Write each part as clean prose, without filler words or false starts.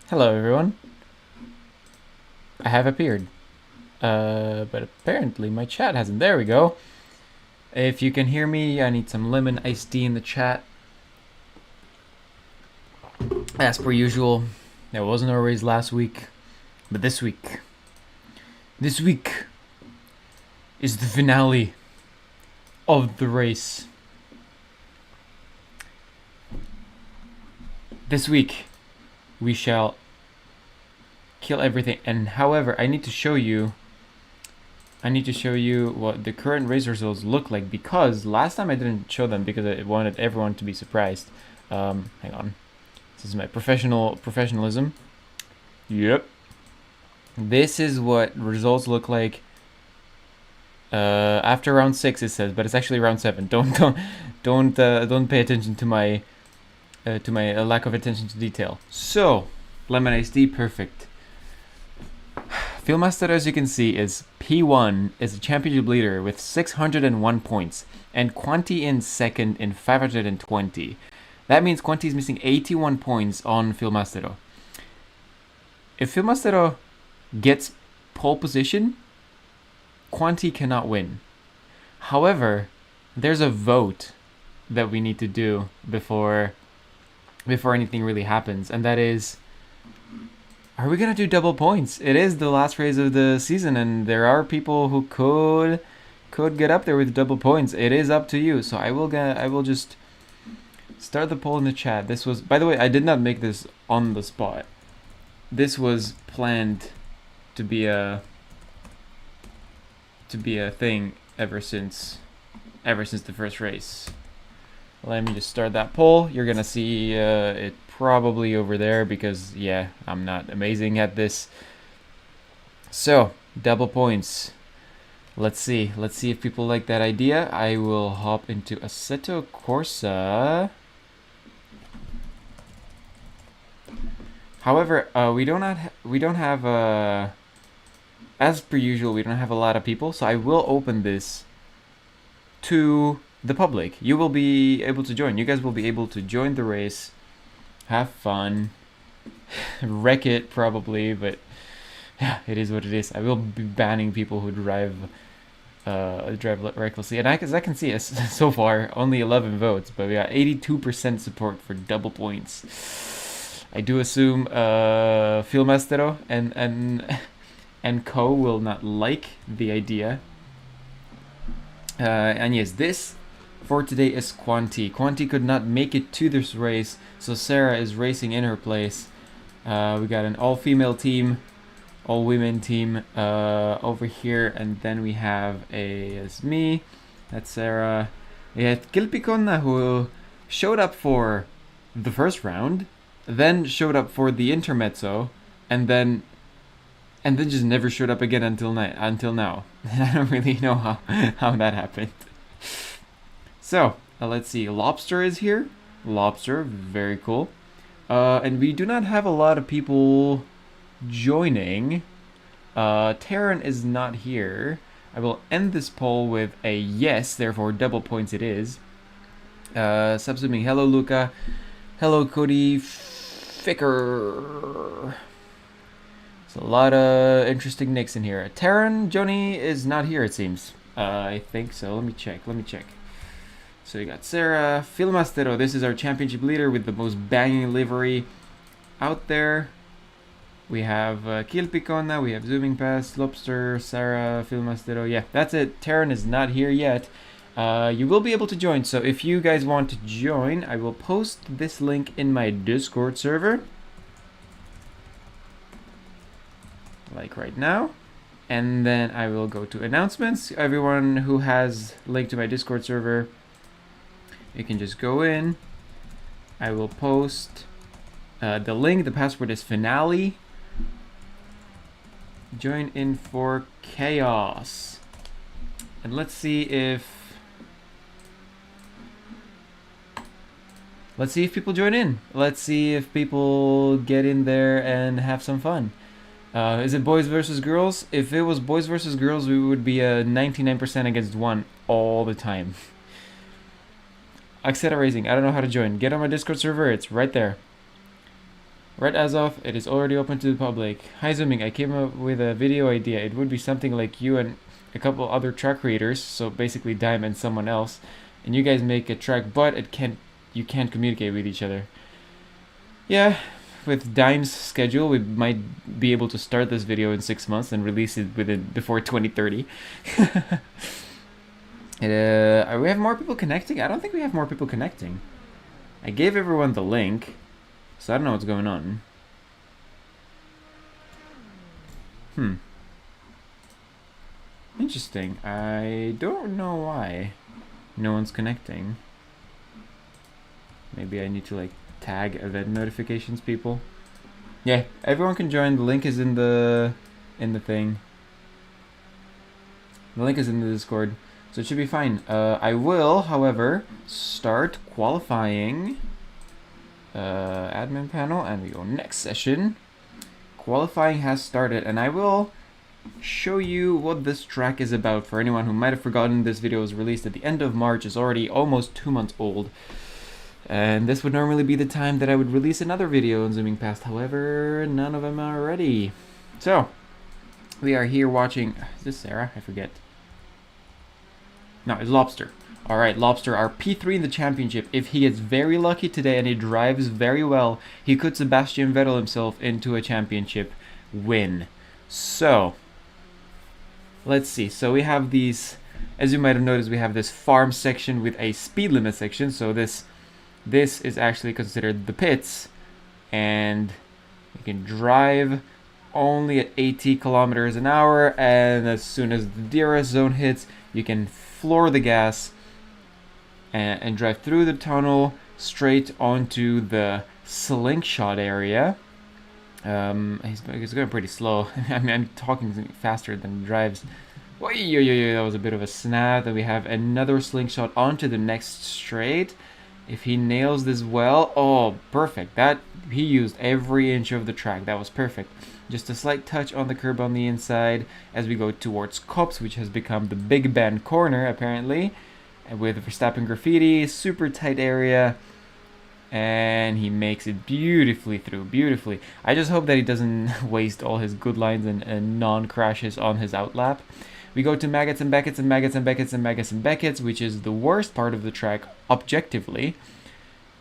Hello, everyone. I have appeared. But apparently my chat hasn't. There we go. If you can hear me, I need some lemon iced tea in the chat. As per usual, there wasn't a race last week, but this week is the finale of the race. This week, we shall kill everything. And however, I need to show you what the current race results look like, because last time I didn't show them because I wanted everyone to be surprised. Hang on. This is my professionalism. Yep. This is what results look like after round 6, it says, but it's actually round 7. Don't pay attention to my lack of attention to detail. So, lemon iced tea, perfect. Fieldmaster, as you can see, is P1, is a championship leader with 601 points, and Quanti in second in 520. That means Quanti is missing 81 points on Fieldmaster. If Fieldmaster gets pole position, Quanti cannot win. However, there's a vote that we need to do before anything really happens, and that is, are we gonna do double points? It is the last race of the season, and there are people who could get up there with double points. It is up to you. So I will just start the poll in the chat. This was, by the way, I did not make this on the spot. This was planned to be a thing ever since the first race. Let me just start that poll. You're gonna see it probably over there because, yeah, I'm not amazing at this. So, double points. Let's see if people like that idea. I will hop into Assetto Corsa. However, we don't have as per usual, we don't have a lot of people, so I will open this to the public. You will be able to join. You guys will be able to join the race, have fun, wreck it probably, but yeah, it is what it is. I will be banning people who drive recklessly. And as I can see, so far only 11 votes, but we got 82% support for double points. I do assume Filmastero and co will not like the idea. And yes, this for today is Quanti. Quanti could not make it to this race, so Sarah is racing in her place. We got an all-female team, all-women team over here, and then we have as me, that's Sarah. We had Kilpiconna, who showed up for the first round, then showed up for the intermezzo, and then just never showed up again until now. I don't really know how that happened. So, let's see. Lobster is here. Lobster, very cool. And we do not have a lot of people joining. Terran is not here. I will end this poll with a yes, therefore double points it is. Subsuming, hello Luca. Hello Cody Ficker. A lot of interesting nicks in here. Terran Joni is not here, it seems. I think so. Let me check. So you got Sarah Filmastero. This is our championship leader with the most banging livery out there. We have Kilpiconna. We have Zooming Past, Lobster, Sarah Filmastero. Yeah, that's it. Terran is not here yet. You will be able to join. So if you guys want to join, I will post this link in my Discord server, like right now, and then I will go to announcements. Everyone who has link to my Discord server, you can just go in. I will post the link. The password is finale. Join in for chaos, and let's see if people join in. Let's see if people get in there and have some fun. Is it boys versus girls? If it was boys versus girls, we would be a 99% against 1 all the time. Axeta Racing, I don't know how to join. Get on my Discord server, it's right there. Red Azov, it is already open to the public. Hi Zooming, I came up with a video idea. It would be something like you and a couple other track creators, so basically Dime and someone else, and you guys make a track, but you can't communicate with each other. Yeah, with Dime's schedule, we might be able to start this video in 6 months and release it before 2030. We have more people connecting? I don't think we have more people connecting. I gave everyone the link, so I don't know what's going on. Interesting. I don't know why no one's connecting. Maybe I need to like tag event notifications people. Yeah, everyone can join. The link is in the thing. The link is in the Discord, so it should be fine. I will, however, start qualifying. Admin panel, and we go next session. Qualifying has started, and I will show you what this track is about. For anyone who might have forgotten, this video was released at the end of March. It's already almost 2 months old. And this would normally be the time that I would release another video on zooming past. However, none of them are ready. So, we are here watching... Is this Sarah? I forget. No, it's Lobster. Alright, Lobster, our P3 in the championship. If he gets very lucky today and he drives very well, he could Sebastian Vettel himself into a championship win. So, let's see. So we have these... As you might have noticed, we have this farm section with a speed limit section. So this is actually considered the pits, and you can drive only at 80 kilometers an hour, and as soon as the DRS zone hits, you can floor the gas and drive through the tunnel straight onto the slingshot area. He's going pretty slow. I mean, I'm talking faster than he drives. That was a bit of a snap. Then we have another slingshot onto the next straight. If he nails this well, oh, perfect. That he used every inch of the track. That was perfect. Just a slight touch on the curb on the inside as we go towards Kops, which has become the Big Ben corner, apparently. And with Verstappen graffiti, super tight area. And he makes it beautifully through, beautifully. I just hope that he doesn't waste all his good lines and non-crashes on his outlap. We go to Maggots and Beckets and Maggots and Beckets and Maggots and Beckets, which is the worst part of the track objectively.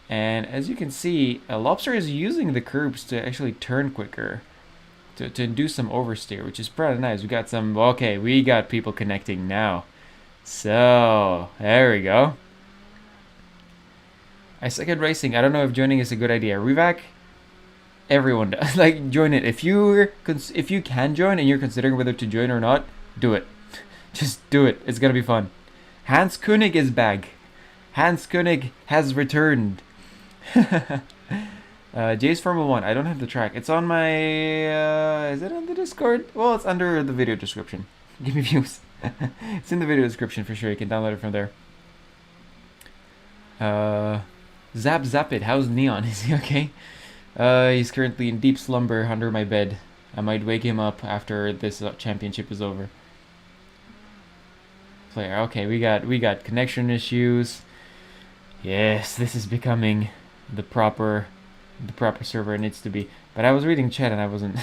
And as you can see, Lobster is using the curbs to actually turn quicker, to do some oversteer, which is pretty nice. We got some, okay, we got people connecting now. So, there we go. I suck at racing. I don't know if joining is a good idea. Revac, everyone does. Like, join it. If you can join and you're considering whether to join or not, do it. Just do it. It's gonna be fun. Hans Koenig is back. Hans Koenig has returned. Jay's Formula 1. I don't have the track. It's on my... is it on the Discord? Well, it's under the video description. Give me views. It's in the video description for sure. You can download it from there. Zap it. How's Neon? Is he okay? He's currently in deep slumber under my bed. I might wake him up after this championship is over. Player. Okay, we got connection issues. Yes, this is becoming the proper server it needs to be. But I was reading chat and I wasn't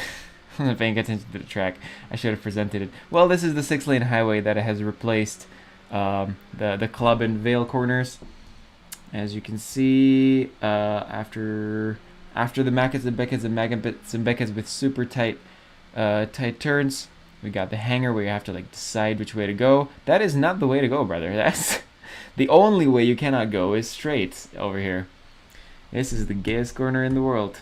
paying attention to the track. I should have presented it. Well, this is the 6-lane highway that has replaced the club and Vale corners. As you can see, after the Maggots and Beckets and Maggots and Beckets with super tight turns, we got the hangar where you have to like decide which way to go. That is not the way to go, brother. That's the only way you cannot go is straight over here. This is the gayest corner in the world.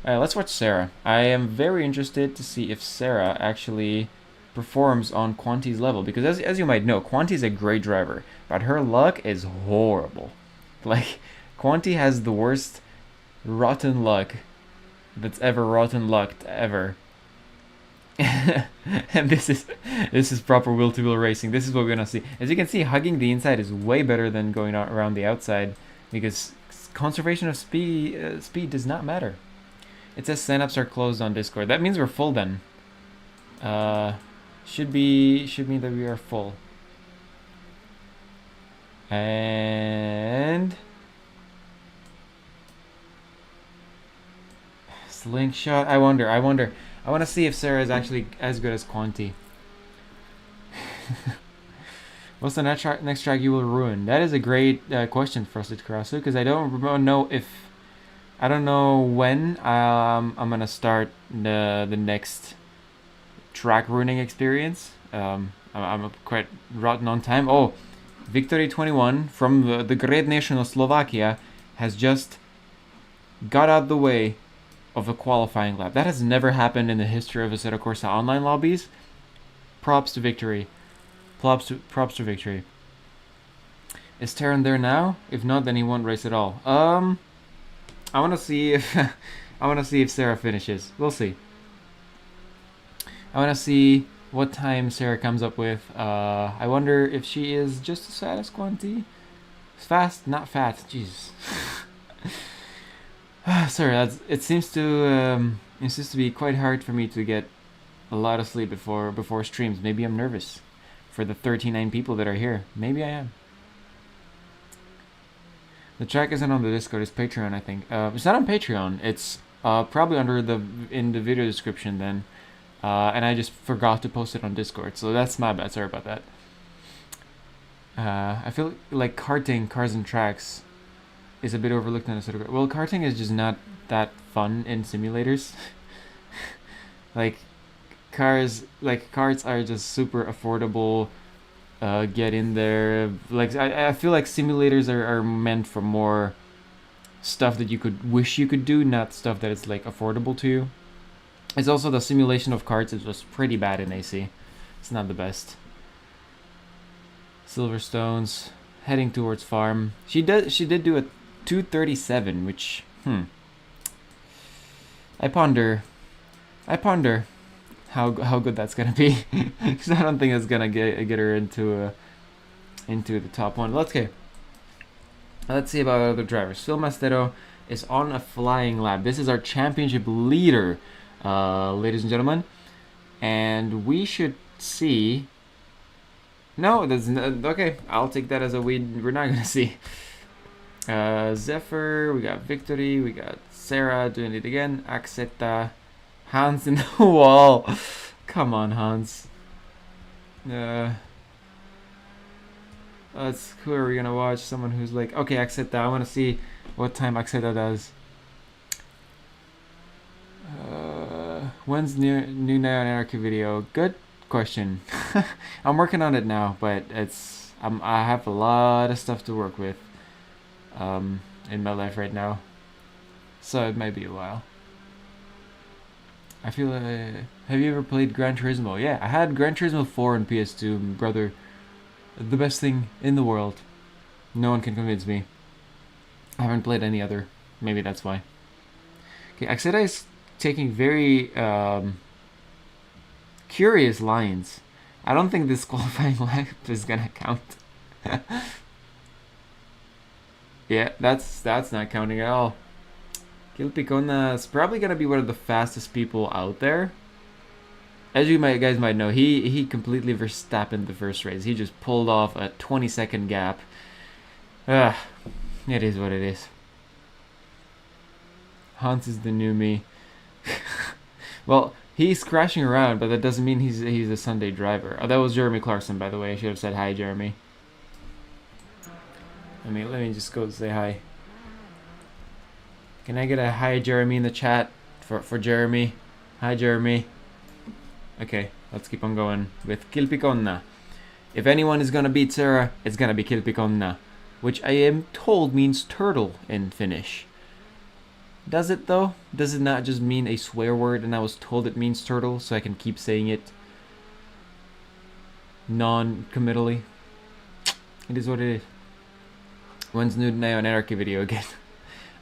Let's watch Sarah. I am very interested to see if Sarah actually performs on Quanti's level, because as you might know, Quanti's a great driver, but her luck is horrible. Like, Quanti has the worst rotten luck that's ever rotten lucked ever. And this is proper wheel-to-wheel racing. This is what we're gonna see. As you can see, hugging the inside is way better than going around the outside, because conservation of speed does not matter. It says signups are closed on Discord. That means we're full then. Should mean that we are full. And Slingshot. I wonder. I want to see if Sarah is actually as good as Quanti. What's the next track you will ruin? That is a great question, Frosted Karasu, because I don't know if I don't know when I'm gonna start the next track ruining experience. I'm quite rotten on time. Oh, Victory 21 from the great nation of Slovakia has just got out the way of a qualifying lap. That has never happened in the history of Assetto Corsa online lobbies. Props to Victory. Props to Victory. Is Terran there now? If not, then he won't race at all. I want to see if Sarah finishes. We'll see. I want to see what time Sarah comes up with. I wonder if she is just as fast as Quanti. Fast, not fat. Jeez. Sorry, it seems to be quite hard for me to get a lot of sleep before streams. Maybe I'm nervous for the 39 people that are here. Maybe I am. The track isn't on the Discord. It's Patreon, I think. It's not on Patreon. It's probably in the video description then. And I just forgot to post it on Discord, so that's my bad. Sorry about that. I feel like karting, cars and tracks, is a bit overlooked on Assetto. Well, karting is just not that fun in simulators. like karts are just super affordable. Get in there. Like I feel like simulators are meant for more stuff that you could wish you could do, not stuff that is like affordable to you. It's also the simulation of karts is just pretty bad in AC. It's not the best. Silverstone's heading towards farm. She did do a 237, which I ponder how good that's gonna be, because I don't think it's gonna get her into the top one. Let's see about other drivers. Phil Mastero is on a flying lap. This is our championship leader, ladies and gentlemen, and we should see. No, there's okay. I'll take that as a we're not gonna see. Zephyr, we got Victory, we got Sarah doing it again. Axeta. Hans in the wall. Come on, Hans. Who are we gonna watch? Someone who's like, okay, Axeta. I want to see what time Axeta does. When's new Neo Anarchy video? Good question. I'm working on it now, but I have a lot of stuff to work with in my life right now, so it might be a while. I feel have you ever played Gran Turismo? Yeah, I had Gran Turismo 4 on PS2, brother. The best thing in the world. No one can convince me. I haven't played any other. Maybe that's why. Okay, Axeta is taking very curious lines. I don't think this qualifying lap is gonna count. Yeah, that's not counting at all. Kilpicona is probably gonna be one of the fastest people out there. As you guys might know, he completely Verstappen the first race. He just pulled off a 20-second gap. It is what it is. Hans is the new me. Well, he's crashing around, but that doesn't mean he's a Sunday driver. Oh, that was Jeremy Clarkson, by the way. I should have said hi, Jeremy. Let me just go say hi. Can I get a hi, Jeremy, in the chat for Jeremy? Hi, Jeremy. Okay, let's keep on going with Kilpiconna. If anyone is gonna beat Sarah, it's gonna be Kilpiconna, which I am told means turtle in Finnish. Does it though? Does it not just mean a swear word and I was told it means turtle, so I can keep saying it non-committally? It is what it is. When's new Neo Anarchy video again?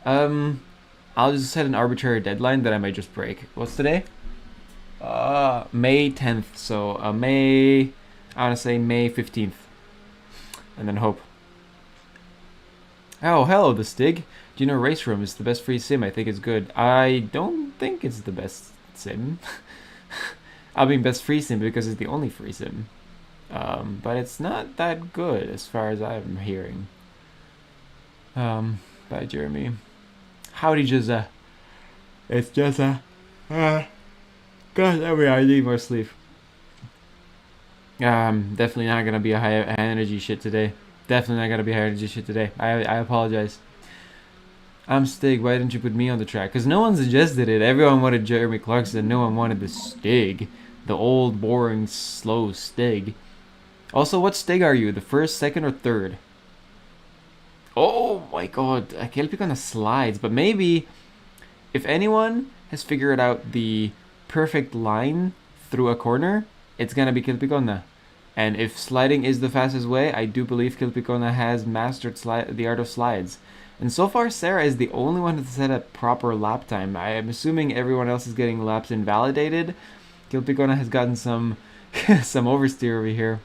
I'll just set an arbitrary deadline that I might just break. What's today? May 10th. So I want to say May 15th, and then hope. Oh, hello, the Stig. Do you know Race Room is the best free sim? I think it's good. I don't think it's the best sim. I mean, best free sim because it's the only free sim. But it's not that good as far as I'm hearing. Bye, Jeremy. Howdy, Jizza. It's just a... God, I need more sleep. Definitely not gonna be a high energy shit today. Definitely not gonna be high energy shit today. I apologize. I'm Stig. Why didn't you put me on the track? Because no one suggested it. Everyone wanted Jeremy Clarkson. No one wanted the Stig. The old, boring, slow Stig. Also, what Stig are you? The first, second, or third? Oh my god. I can't pick on the slides. But maybe if anyone has figured out the perfect line through a corner, it's gonna be Kilpikona. And if sliding is the fastest way, I do believe Kilpikona has mastered the art of slides. And so far, Sarah is the only one to set a proper lap time. I am assuming everyone else is getting laps invalidated. Kilpikona has gotten some some oversteer over here.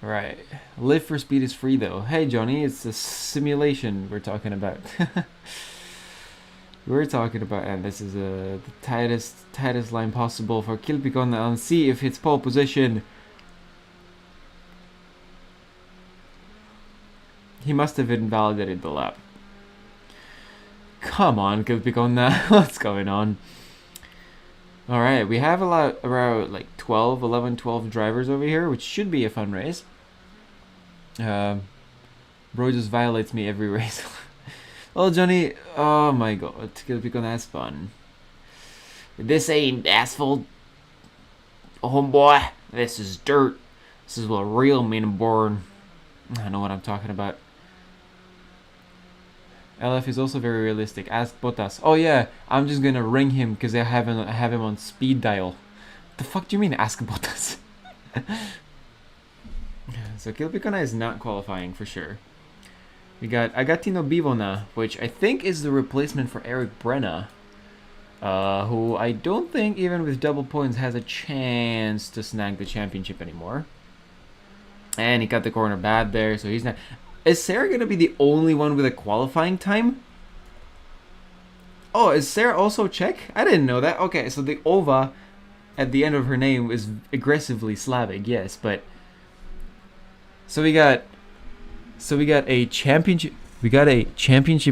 Right. Live for speed is free though. Hey Johnny, it's a simulation we're talking about. And this is the tightest line possible for Kilpikona, and see if it's pole position. He must have invalidated the lap. Come on, Kilpikona. What's going on? Alright, we have around like 11, 12 drivers over here, which should be a fun race. Bro just violates me every race. Oh, Johnny. Oh my god. Kilpikona has fun. This ain't asphalt, homeboy. This is dirt. This is what real men born. I know what I'm talking about. LF is also very realistic. Ask Bottas. Oh yeah, I'm just gonna ring him because I have him on speed dial. The fuck do you mean ask Bottas? So Kilpikona is not qualifying for sure. We got Agatino Bivona, which I think is the replacement for Eric Brenna, who I don't think even with double points has a chance to snag the championship anymore. And he cut the corner bad there, so he's not... Is Sarah going to be the only one with a qualifying time? Oh, is Sarah also Czech? I didn't know that. Okay, so the Ova at the end of her name is aggressively Slavic, yes, but... So we got a championship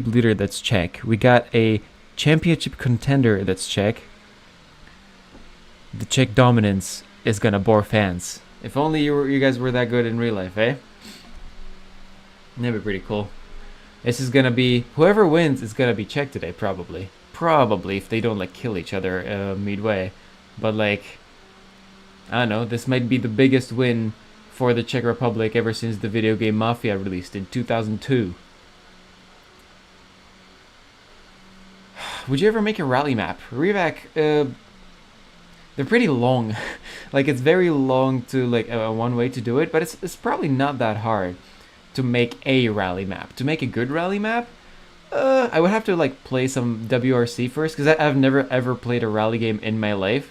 leader that's Czech. We got a championship contender that's Czech. The Czech dominance is going to bore fans. If only you guys were that good in real life, eh? That'd be pretty cool. This is gonna be... Whoever wins is gonna be Czech today, probably. Probably, if they don't, like, kill each other midway. But, like... I don't know, this might be the biggest win for the Czech Republic ever since the video game Mafia released in 2002. Would you ever make a rally map? Revac, they're pretty long. Like, it's very long to, like, one way to do it, but it's probably not that hard to make a rally map. To make a good rally map, I would have to like play some WRC first, because I've never ever played a rally game in my life.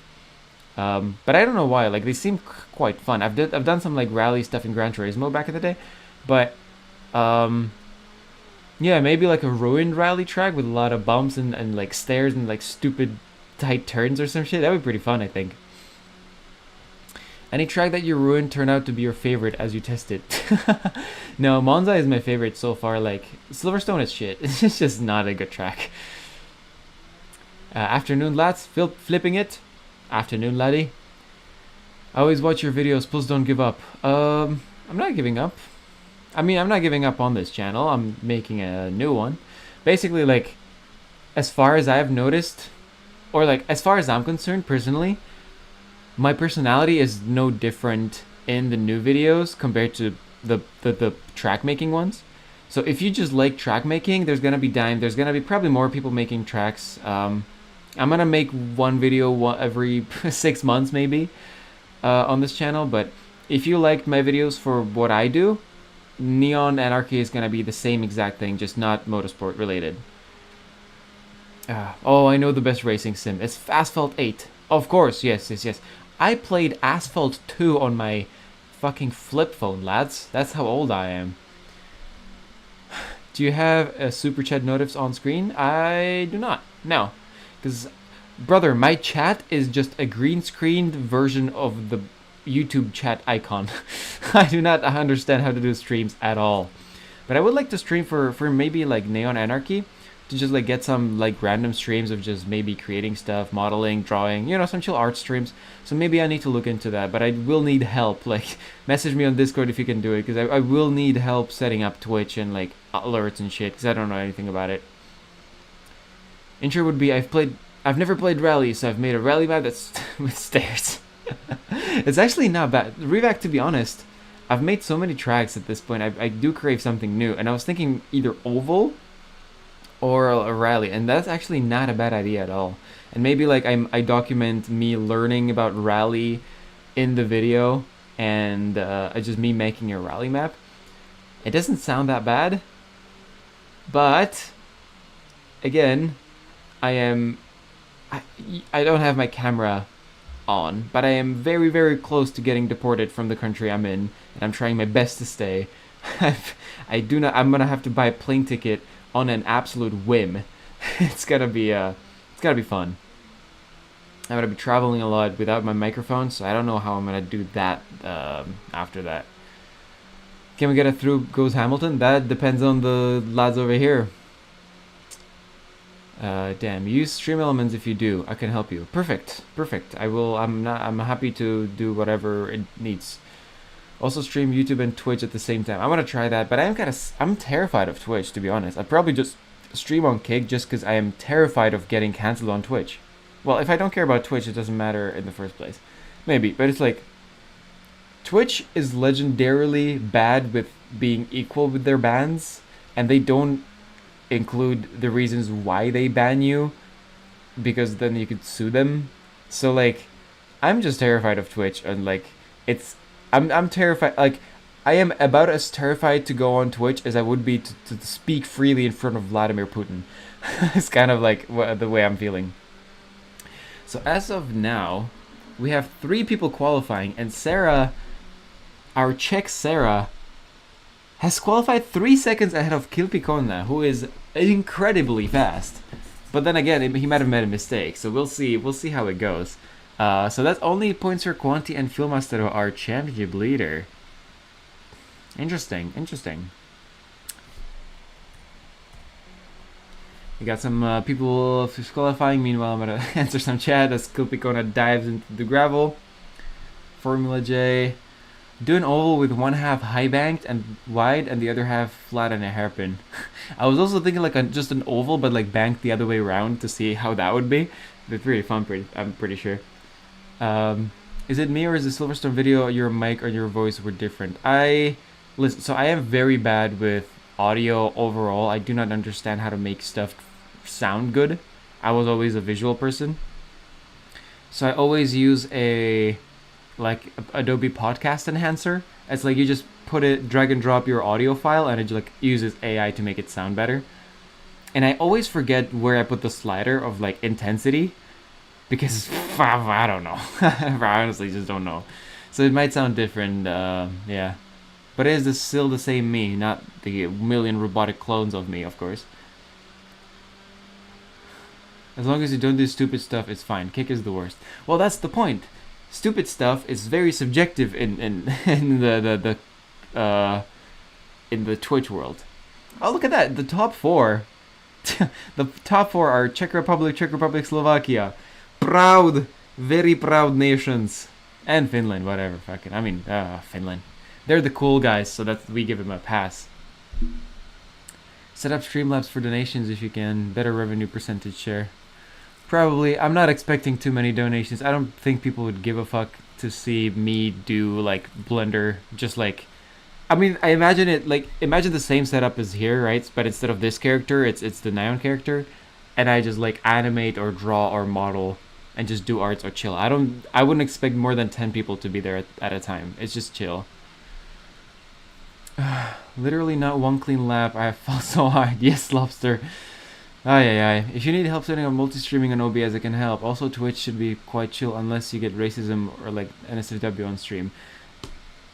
But I don't know why. Like, they seem quite fun. I've done some like rally stuff in Gran Turismo back in the day, but yeah, maybe like a ruined rally track with a lot of bumps and like stairs and like stupid tight turns or some shit. That would be pretty fun, I think. Any track that you ruined turned out to be your favorite as you tested? No, Monza is my favorite so far. Like, Silverstone is shit. It's just not a good track. Afternoon, lads. Flipping it. Afternoon, laddie. I always watch your videos. Please don't give up. I'm not giving up. I mean, I'm not giving up on this channel. I'm making a new one. Basically, like, as far as I've noticed, or like, as far as I'm concerned personally, my personality is no different in the new videos compared to the track making ones. So if you just like track making, there's gonna be probably more people making tracks. I'm gonna make one video every 6 months maybe on this channel. But if you liked my videos for what I do, Neon Anarchy is gonna be the same exact thing, just not motorsport related. Oh, I know the best racing sim. It's Asphalt 8. Of course, yes. I played Asphalt 2 on my fucking flip phone, lads. That's how old I am. Do you have a super chat notifs on screen? I do not. No. Because, brother, my chat is just a green screened version of the YouTube chat icon. I do not understand how to do streams at all. But I would like to stream for maybe like Neon Anarchy. to just like get some like random streams of just maybe creating stuff, modeling, drawing, you know, some chill art streams. So maybe I need to look into that, but I will need help. Like, message me on Discord if you can do it, because I will need help setting up Twitch and like alerts and shit, because I don't know anything about it. Intro would be I've never played Rally, so I've made a rally map that's with stairs. It's actually not bad. Revac, to be honest, I've made so many tracks at this point. I do crave something new, and I was thinking either oval or a rally, and that's actually not a bad idea at all. And maybe like I document me learning about rally in the video, and just me making a rally map. It doesn't sound that bad, but again, I don't have my camera on, but I am very, very close to getting deported from the country I'm in, and I'm trying my best to stay. I'm gonna have to buy a plane ticket on an absolute whim. It's gotta be fun. I'm gonna be traveling a lot without my microphone, so I don't know how I'm gonna do that after that. Can we get it through Goes Hamilton? That depends on the lads over here. Damn, use Stream Elements if you do. I can help you. Perfect. I will. I'm happy to do whatever it needs. Also stream YouTube and Twitch at the same time. I want to try that, but I'm terrified of Twitch, to be honest. I'd probably just stream on Kick just because I am terrified of getting cancelled on Twitch. Well, if I don't care about Twitch, it doesn't matter in the first place. Maybe, but it's like Twitch is legendarily bad with being equal with their bans, and they don't include the reasons why they ban you, because then you could sue them. So like, I'm just terrified of Twitch, and like, I'm terrified. Like, I am about as terrified to go on Twitch as I would be to speak freely in front of Vladimir Putin. It's kind of like the way I'm feeling. So as of now, we have 3 people qualifying, and Sarah, our Czech Sarah, has qualified 3 seconds ahead of Kilpikona, who is incredibly fast. But then again, he might have made a mistake, so we'll see how it goes. So that's only points for Quanti and Filmaster, our championship leader. Interesting. We got some people qualifying. Meanwhile, I'm gonna answer some chat as Kilpikona dives into the gravel. Formula J. Do an oval with one half high banked and wide and the other half flat and a hairpin. I was also thinking like just an oval but like banked the other way around to see how that would be. It's really fun, I'm pretty sure. Is it me or is the Silverstone video your mic or your voice were different? Listen, so I am very bad with audio overall. I do not understand how to make stuff sound good. I was always a visual person. So I always use like Adobe Podcast Enhancer. It's like you just drag and drop your audio file, and it like uses AI to make it sound better. And I always forget where I put the slider of like intensity, because I don't know. I honestly just don't know. So it might sound different, yeah. But it is still the same me, not the million robotic clones of me, of course. As long as you don't do stupid stuff, it's fine. Kick is the worst. Well, that's the point. Stupid stuff is very subjective in the Twitch world. Oh, look at that! The top 4, the top 4 are Czech Republic, Slovakia, proud, very proud nations, and Finland. Whatever, fucking. I mean, Finland. They're the cool guys, so we give them a pass. Set up Streamlabs for donations if you can. Better revenue percentage share. Probably. I'm not expecting too many donations. I don't think people would give a fuck to see me do like Blender. Just like, I mean, I imagine it like, imagine the same setup as here, right? But instead of this character, it's the Neon character, and I just like animate or draw or model and just do arts or chill. I wouldn't expect more than 10 people to be there at a time. It's just chill. Literally not one clean lap. I fall so hard. Yes, Lobster. Aye. If you need help setting up multi-streaming on OBS, I can help. Also, Twitch should be quite chill unless you get racism or like NSFW on stream.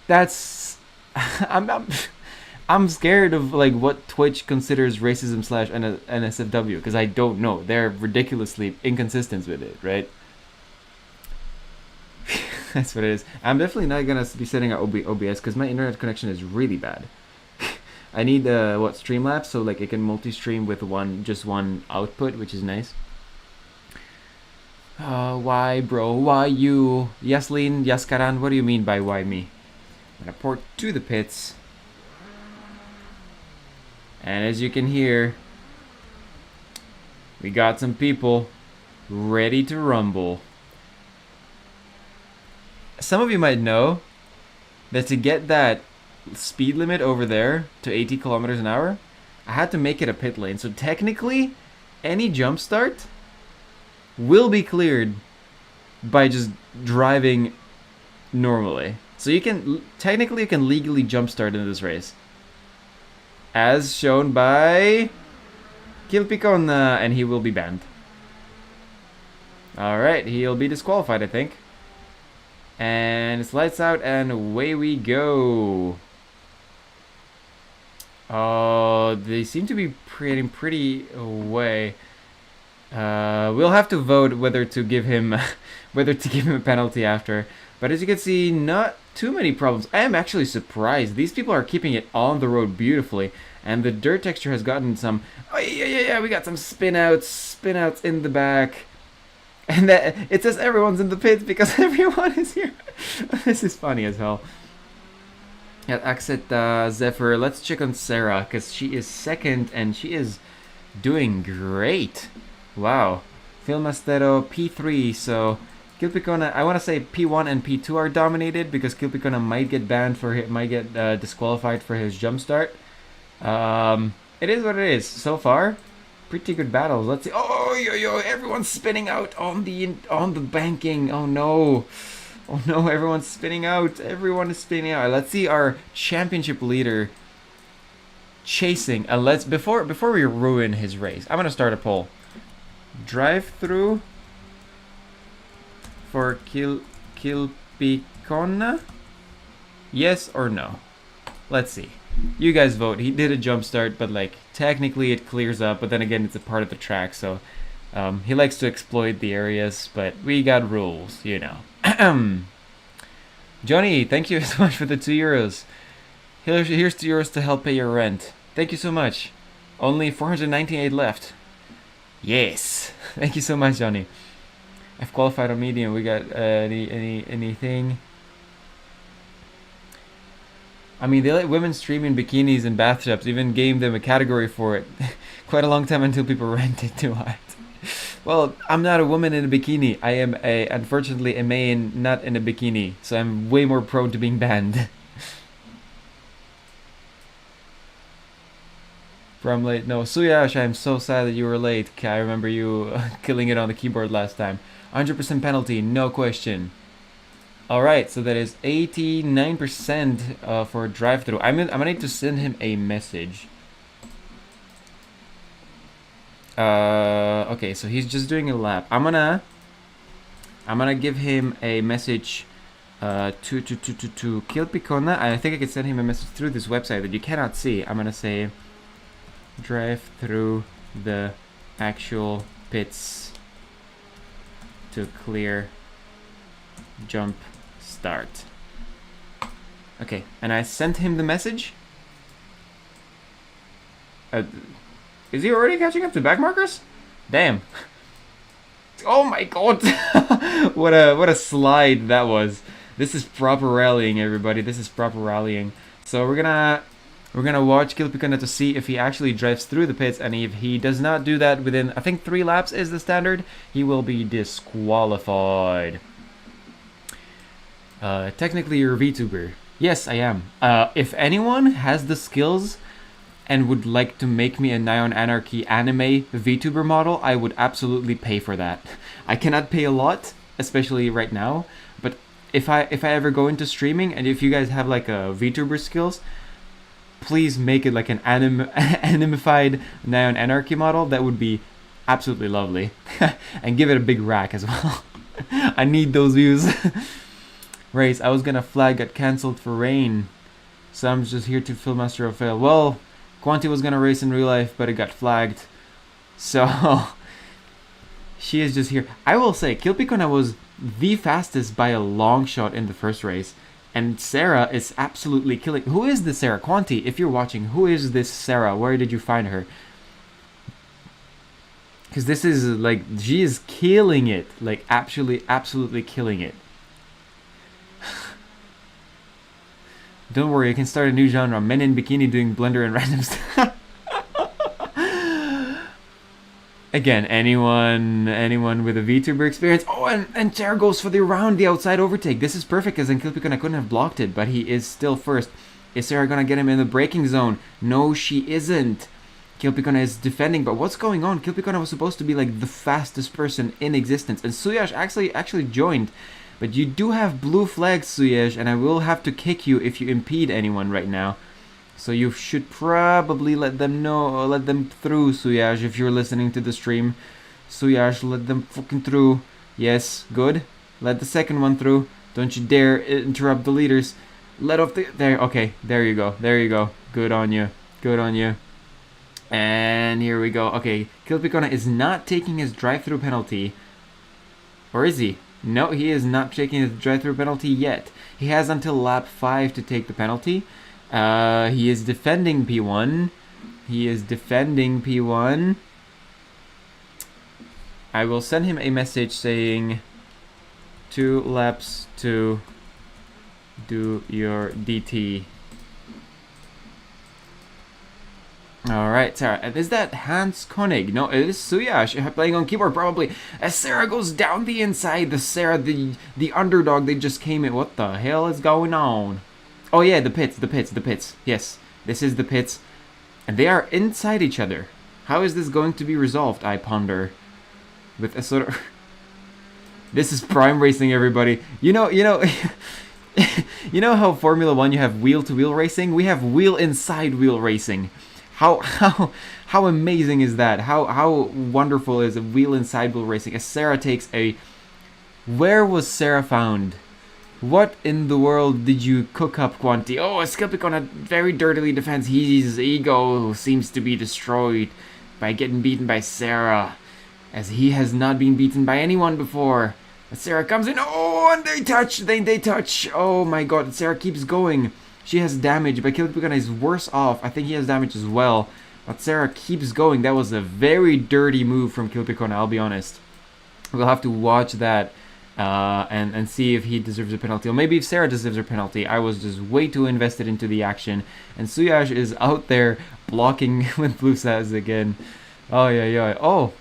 That's... I'm scared of like what Twitch considers racism / NSFW, because I don't know. They're ridiculously inconsistent with it, right? That's what it is. I'm definitely not gonna be setting up OBS because my internet connection is really bad. I need what, Streamlabs, so like it can multi-stream with just one output, which is nice. Why, bro? Why you? Yaslin, Yaskaran, what do you mean by why me? I'm gonna port to the pits. And as you can hear, we got some people ready to rumble. Some of you might know that to get that speed limit over there to 80 kilometers an hour, I had to make it a pit lane. So technically, any jump start will be cleared by just driving normally. So you can technically legally jumpstart into this race, as shown by Kilpicona, and he will be banned. All right, he'll be disqualified, I think. And it's lights out, and away we go. Oh, they seem to be pretty away. We'll have to vote whether to give him a penalty after. But as you can see, not too many problems. I am actually surprised. These people are keeping it on the road beautifully, and the dirt texture has gotten some. Oh yeah. We got some spin outs in the back, and that it says everyone's in the pits because everyone is here. This is funny as hell. Yeah, exit Zephyr. Let's check on Sarah because she is second and she is doing great. Wow. Filmastero P3, so Kilpicona, I want to say P1 and P2 are dominated because Kilpicona might get banned might get disqualified for his jump start. It is what it is. So far, pretty good battles. Let's see. Oh, yo, everyone's spinning out on the banking. Oh no, everyone's spinning out. Everyone is spinning out. Let's see our championship leader chasing. Let's before we ruin his race, I'm gonna start a poll. Drive through for Kilpicona? Yes or no? Let's see. You guys vote. He did a jump start, but like technically it clears up, but then again it's a part of the track, so he likes to exploit the areas, but we got rules, you know. Johnny, thank you so much for the €2. Here's €2 to help pay your rent. Thank you so much. Only 498 left. Yes. Thank you so much, Johnny. I've qualified on medium. We got anything? I mean, they let women stream in bikinis and bathtubs. Even gave them a category for it. Quite a long time until people rented to it. Well, I'm not a woman in a bikini. I am unfortunately a man not in a bikini. So I'm way more prone to being banned. From late. No, Suyash, I'm so sad that you were late. I remember you killing it on the keyboard last time. 100% penalty, no question. Alright, so that is 89% for drive-through. I'm gonna need to send him a message. Okay, so he's just doing a lap. I'm gonna give him a message to Kilpicona. I think I can send him a message through this website that you cannot see. I'm gonna say drive through the actual pits to clear jump start. Okay, and I sent him the message. Is he already catching up to backmarkers? Damn. Oh my god. what a slide that was. This is proper rallying, everybody. This is proper rallying. So we're gonna watch Kilpicona to see if he actually drives through the pits, and if he does not do that within, I think 3 laps is the standard, he will be disqualified. Technically you're a VTuber. Yes, I am. If anyone has the skills and would like to make me a Neon Anarchy anime VTuber model, I would absolutely pay for that. I cannot pay a lot, especially right now, but if I ever go into streaming, and if you guys have like a VTuber skills, please make it like an animified Neon Anarchy model. That would be absolutely lovely. And give it a big rack as well. I need those views. Race, I was gonna flag, got cancelled for rain. So I'm just here to film Master of Fail. Well, Quanti was gonna race in real life, but it got flagged. So she is just here. I will say, Kilpicona was the fastest by a long shot in the first race. And Sarah is absolutely killing. Who is this Sarah? Quanti, if you're watching, who is this Sarah? Where did you find her? Because this is like, she is killing it. Like, absolutely killing it. Don't worry, you can start a new genre. Men in bikini doing blender and random stuff. Again, anyone with a VTuber experience. Oh, and Sarah goes for the outside overtake. This is perfect, because then Kilpikona couldn't have blocked it, but he is still first. Is Sarah gonna get him in the braking zone? No, she isn't. Kilpikona is defending, but what's going on? Kilpikona was supposed to be like the fastest person in existence, and Suyash actually joined. But you do have blue flags, Suyash, and I will have to kick you if you impede anyone right now. So you should probably let them through, Suyash, if you're listening to the stream. Suyash, let them fucking through. Yes, good. Let the second one through. Don't you dare interrupt the leaders. Let off the... There, okay, there you go. There you go. Good on you. Good on you. And here we go. Okay, Kilpikona is not taking his drive-through penalty. Or is he? No, he is not taking his drive-through penalty yet. He has until lap 5 to take the penalty. He is defending P1. He is defending P1. I will send him a message saying 2 laps to do your DT. Alright, Sarah. And is that Hans Koenig? No, it is Suyash playing on keyboard probably. As Sarah goes down the inside, the underdog, they just came in. What the hell is going on? Oh yeah, the pits. Yes, this is the pits. And they are inside each other. How is this going to be resolved, I ponder. With a sort of... This is prime racing, everybody. You know, you know how Formula 1 you have wheel-to-wheel racing? We have wheel-inside-wheel racing. How amazing is that? How wonderful is a wheel-inside-wheel racing? As Sarah takes a... Where was Sarah found? What in the world did you cook up, Quanti? Oh, Skilpikona very dirtily defends. His ego seems to be destroyed by getting beaten by Sarah, as he has not been beaten by anyone before. As Sarah comes in, oh, and they touch. Oh my god, Sarah keeps going. She has damage, but Kilpikona is worse off. I think he has damage as well. But Sarah keeps going. That was a very dirty move from Kilpikona, I'll be honest. We'll have to watch that. And see if he deserves a penalty, or maybe if Sarah deserves a penalty. I was just way too invested into the action, and Suyash is out there blocking with blue says again. Oh yeah. Oh,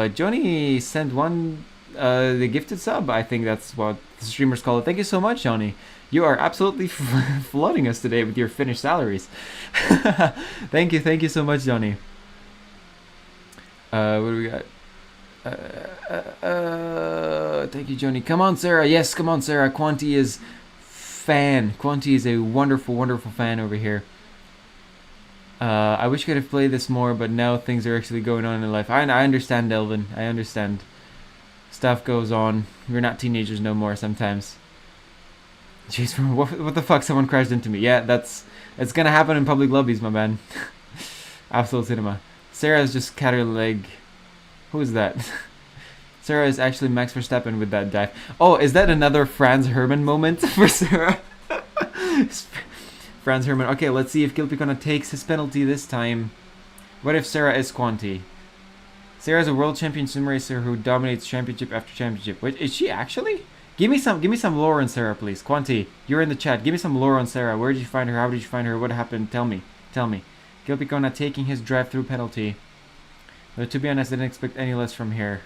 Johnny sent one the gifted sub. I think that's what the streamers call it. Thank you so much, Johnny. You are absolutely flooding us today with your Finnish salaries. Thank you so much, Johnny. What do we got? Thank you, Johnny. Come on, Sarah. Yes, come on, Sarah. Quanti is a wonderful fan over here. I wish I could have played this more, but now things are actually going on in life. I understand, Elvin. I understand. Stuff goes on. We're not teenagers no more sometimes. Jeez, what the fuck? Someone crashed into me. Yeah, it's gonna happen in public lobbies, my man. Absolute cinema. Sarah's just cat her leg. Who is that? Sarah is actually Max Verstappen with that dive. Oh, is that another Franz Hermann moment for Sarah? Franz Hermann. Okay, let's see if Kilpikona takes his penalty this time. What if Sarah is Quanti? Sarah is a world champion sim racer who dominates championship after championship. Wait, is she actually? Give me some lore on Sarah, please. Quanti, you're in the chat. Give me some lore on Sarah. Where did you find her? How did you find her? What happened? Tell me. Kilpikona taking his drive-through penalty. But to be honest, I didn't expect any less from here.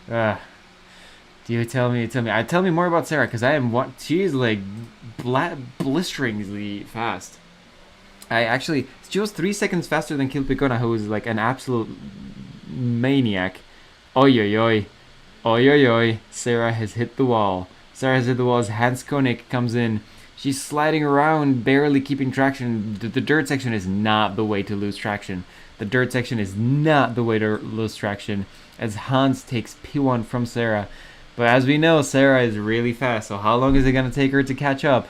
Do you tell me? Tell me more about Sarah, because she's like blisteringly fast. She was 3 seconds faster than Kilpikona, who is like an absolute maniac. Oi. Sarah has hit the wall. As Hans Koenig comes in. She's sliding around, barely keeping traction. The dirt section is not the way to lose traction. As Hans takes P1 from Sarah. But as we know, Sarah is really fast, so how long is it going to take her to catch up?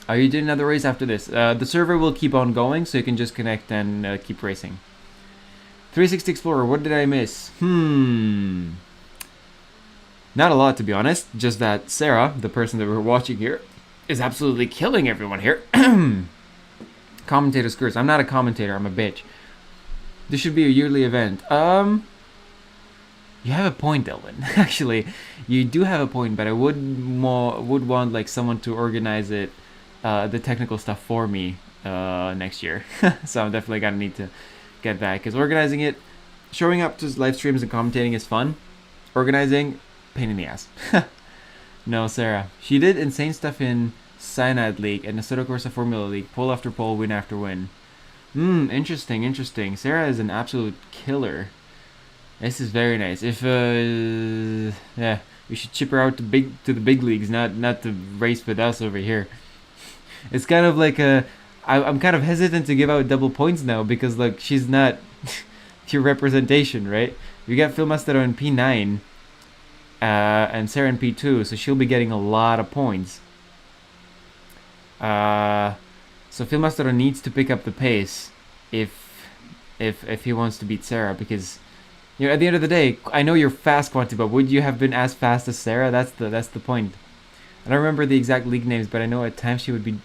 Are you doing another race after this? The server will keep on going, so you can just connect and keep racing. 360 Explorer, what did I miss? Not a lot, to be honest. Just that Sarah, the person that we're watching here, is absolutely killing everyone here. Commentator screws. I'm not a commentator. I'm a bitch. This should be a yearly event. You have a point, Delvin. Actually, you do have a point, but I would want like someone to organize it, the technical stuff for me next year. So I'm definitely gonna need to get that, because organizing it, showing up to live streams and commentating is fun. Organizing, pain in the ass. No, Sarah. She did insane stuff in Cyanide League and the Assetto Corsa Formula League, pole after pole, win after win. Interesting. Sarah is an absolute killer. This is very nice. If yeah, we should chip her out to the big leagues, not to race with us over here. It's kind of like I'm kind of hesitant to give out double points now, because like she's not your representation, right? We got Phil Mastero in P9, and Sarah in P2, so she'll be getting a lot of points. So Phil Mastero needs to pick up the pace if he wants to beat Sarah, because at the end of the day, I know you're fast, Quanti, but would you have been as fast as Sarah? That's the point. I don't remember the exact league names, but I know at times she would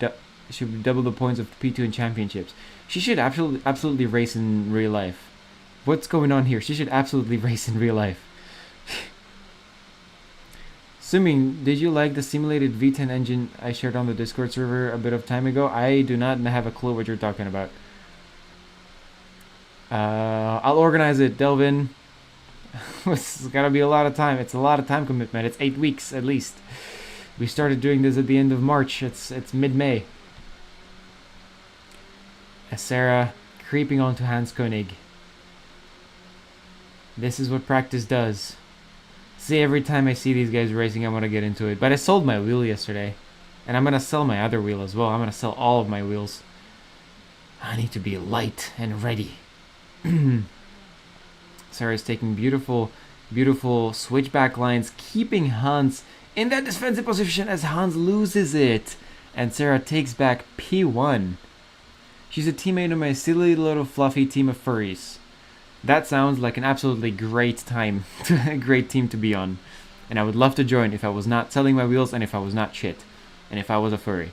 double the points of P2 in championships. She should absolutely race in real life. What's going on here? She should absolutely race in real life. Assuming, did you like the simulated V10 engine I shared on the Discord server a bit of time ago? I do not have a clue what you're talking about. I'll organize it, Delvin. It's gotta be a lot of time. It's a lot of time commitment. It's 8 weeks at least. We started doing this at the end of March. It's mid-May. Sarah creeping onto Hans Koenig. This is what practice does. See, every time I see these guys racing, I want to get into it. But I sold my wheel yesterday. And I'm going to sell my other wheel as well. I'm going to sell all of my wheels. I need to be light and ready. Sarah's taking beautiful switchback lines, keeping Hans in that defensive position as Hans loses it. And Sarah takes back P1. She's a teammate of my silly little fluffy team of furries. That sounds like an absolutely great great team to be on. And I would love to join if I was not selling my wheels and if I was not shit. And if I was a furry.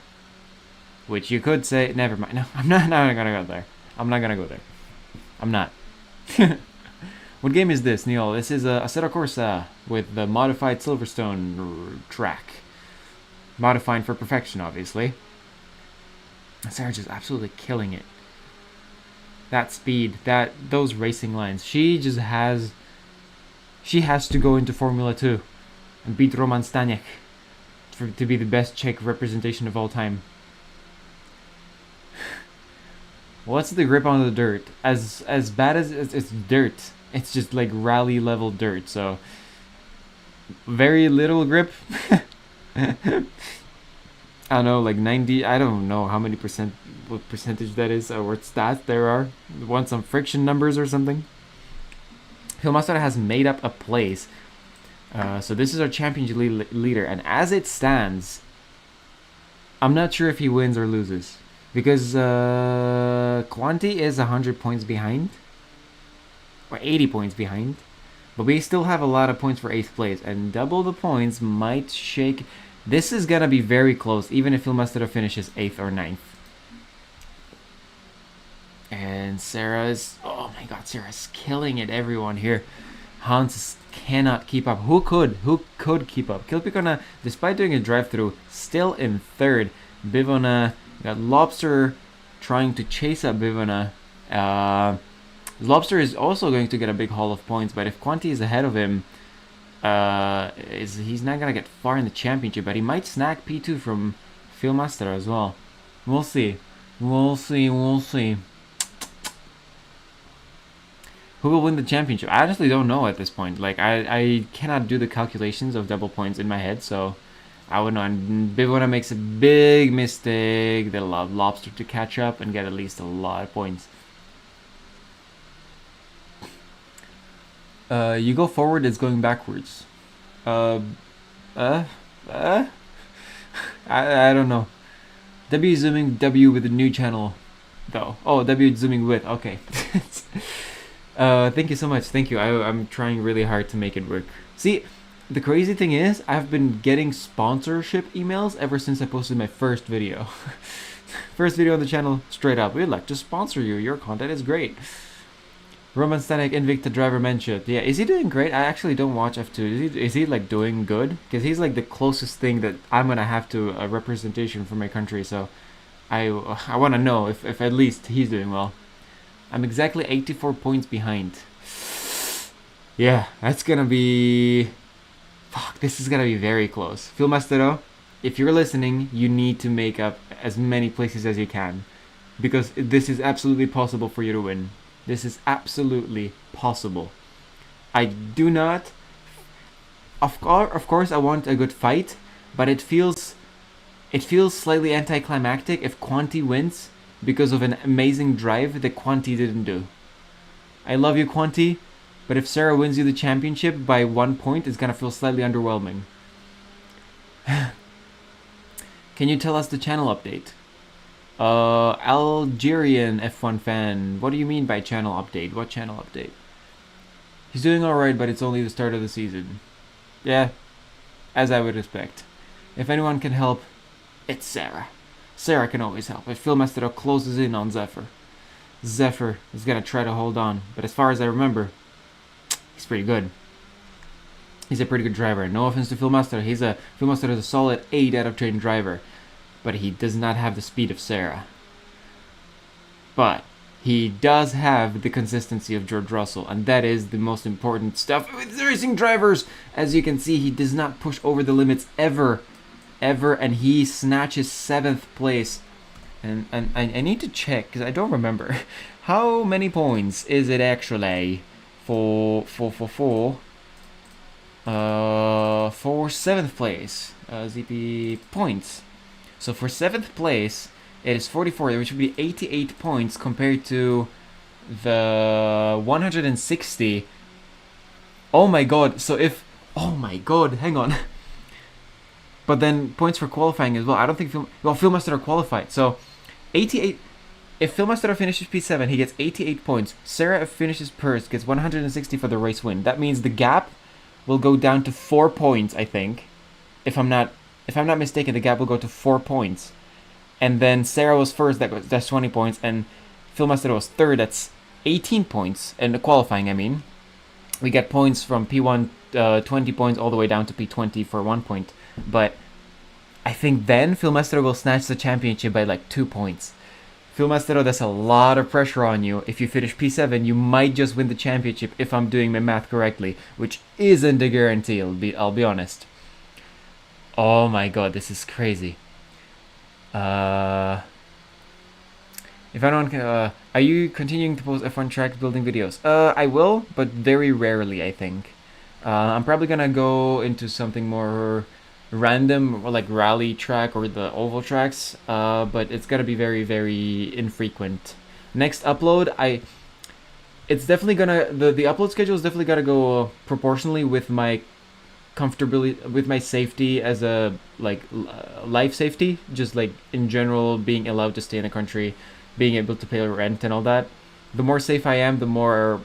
Which you could say, never mind. No, I'm not gonna go there. I'm not gonna go there. I'm not. What game is this, Neil? This is a Assetto Corsa with the modified Silverstone track. Modified for perfection, obviously. Sarah's just absolutely killing it. That speed, those racing lines. She has to go into Formula 2 and beat Roman Staniek to be the best Czech representation of all time. What's the grip on the dirt? As bad as it's dirt. It's just like rally level dirt, so very little grip. I don't know, like 90, I don't know how many percent, what percentage that is, or what stats there are. Want some friction numbers or something? Phil Mastero has made up a place. So this is our championship leader, and as it stands, I'm not sure if he wins or loses. Because Quanti is 100 points behind. Or 80 points behind. But we still have a lot of points for 8th place, and double the points might shake. This is gonna be very close, even if Phil Mastero finishes 8th or 9th. And Sarah's, oh my god, Sarah's killing it, everyone here. Hans cannot keep up. Who could keep up? Kilpikona, despite doing a drive-through, still in 3rd. Bivona, got Lobster trying to chase up Bivona. Lobster is also going to get a big haul of points, but if Quanti is ahead of him, he's not gonna get far in the championship, but he might snag P2 from Phil Mastero as well. We'll see. We'll see. Who will win the championship? I honestly don't know at this point. Like, I cannot do the calculations of double points in my head, so I would know. And Bivona makes a big mistake. They'll allow Lobster to catch up and get at least a lot of points. You go forward, it's going backwards. I don't know. W zooming W with a new channel, though. Oh, W zooming with. Okay. Thank you so much. Thank you. I'm trying really hard to make it work. See, The crazy thing is, I've been getting sponsorship emails ever since I posted my first video. First video on the channel, straight up. We'd like to sponsor you. Your content is great. Roman Stanek Invicta driver mentioned. Yeah, is he doing great? I actually don't watch F2. Is he like doing good? Because he's like the closest thing that I'm gonna have to a representation for my country. So I want to know if at least he's doing well. I'm exactly 84 points behind. Yeah, that's gonna be... Fuck, this is gonna be very close. Filmastero, if you're listening, you need to make up as many places as you can. Because this is absolutely possible for you to win. This is absolutely possible. I do not... Of course I want a good fight, but it feels slightly anticlimactic if Quanti wins because of an amazing drive that Quanti didn't do. I love you, Quanti, but if Sarah wins you the championship by 1 point, it's gonna feel slightly underwhelming. Can you tell us the channel update? Algerian F1 fan, what do you mean by channel update? What channel update? He's doing alright, but it's only the start of the season. Yeah, as I would expect. If anyone can help, it's Sarah. Sarah can always help. If Filmastero closes in on Zephyr, Zephyr is gonna try to hold on, but as far as I remember, he's pretty good. He's a pretty good driver. No offense to Filmastero, Filmastero is a solid 8 out of 10 driver, but he does not have the speed of Sarah. But he does have the consistency of George Russell, and that is the most important stuff with racing drivers. As you can see, he does not push over the limits ever, and he snatches 7th place. And I need to check because I don't remember how many points is it actually for 7th place. ZP points. So for 7th place, it is 44, which would be 88 points compared to the 160. Oh my god, so if... Oh my god, hang on. But then points for qualifying as well. I don't think... Filmastero qualified. So 88... If Filmastero finishes P7, he gets 88 points. Sarah, if finishes first, gets 160 for the race win. That means the gap will go down to 4 points, I think. If I'm not mistaken, the gap will go to 4 points. And then Sarah was first, that's 20 points, and Filmastero was third, that's 18 points. And the qualifying, I mean. We get points from P1, 20 points, all the way down to P20 for 1 point. But I think then Filmastero will snatch the championship by like 2 points. Filmastero, that's a lot of pressure on you. If you finish P7, you might just win the championship if I'm doing my math correctly, which isn't a guarantee, I'll be honest. Oh my god, this is crazy. If anyone can, are you continuing to post F1 track building videos? I will, but very rarely, I think. I'm probably gonna go into something more random, or like rally track or the oval tracks, but it's gotta be very, very infrequent. Next upload, it's definitely gonna, the upload schedule is definitely gotta go proportionally with my comfortability, with my safety as a life safety, just like in general being allowed to stay in the country, being able to pay rent and all that. The more safe I am, the more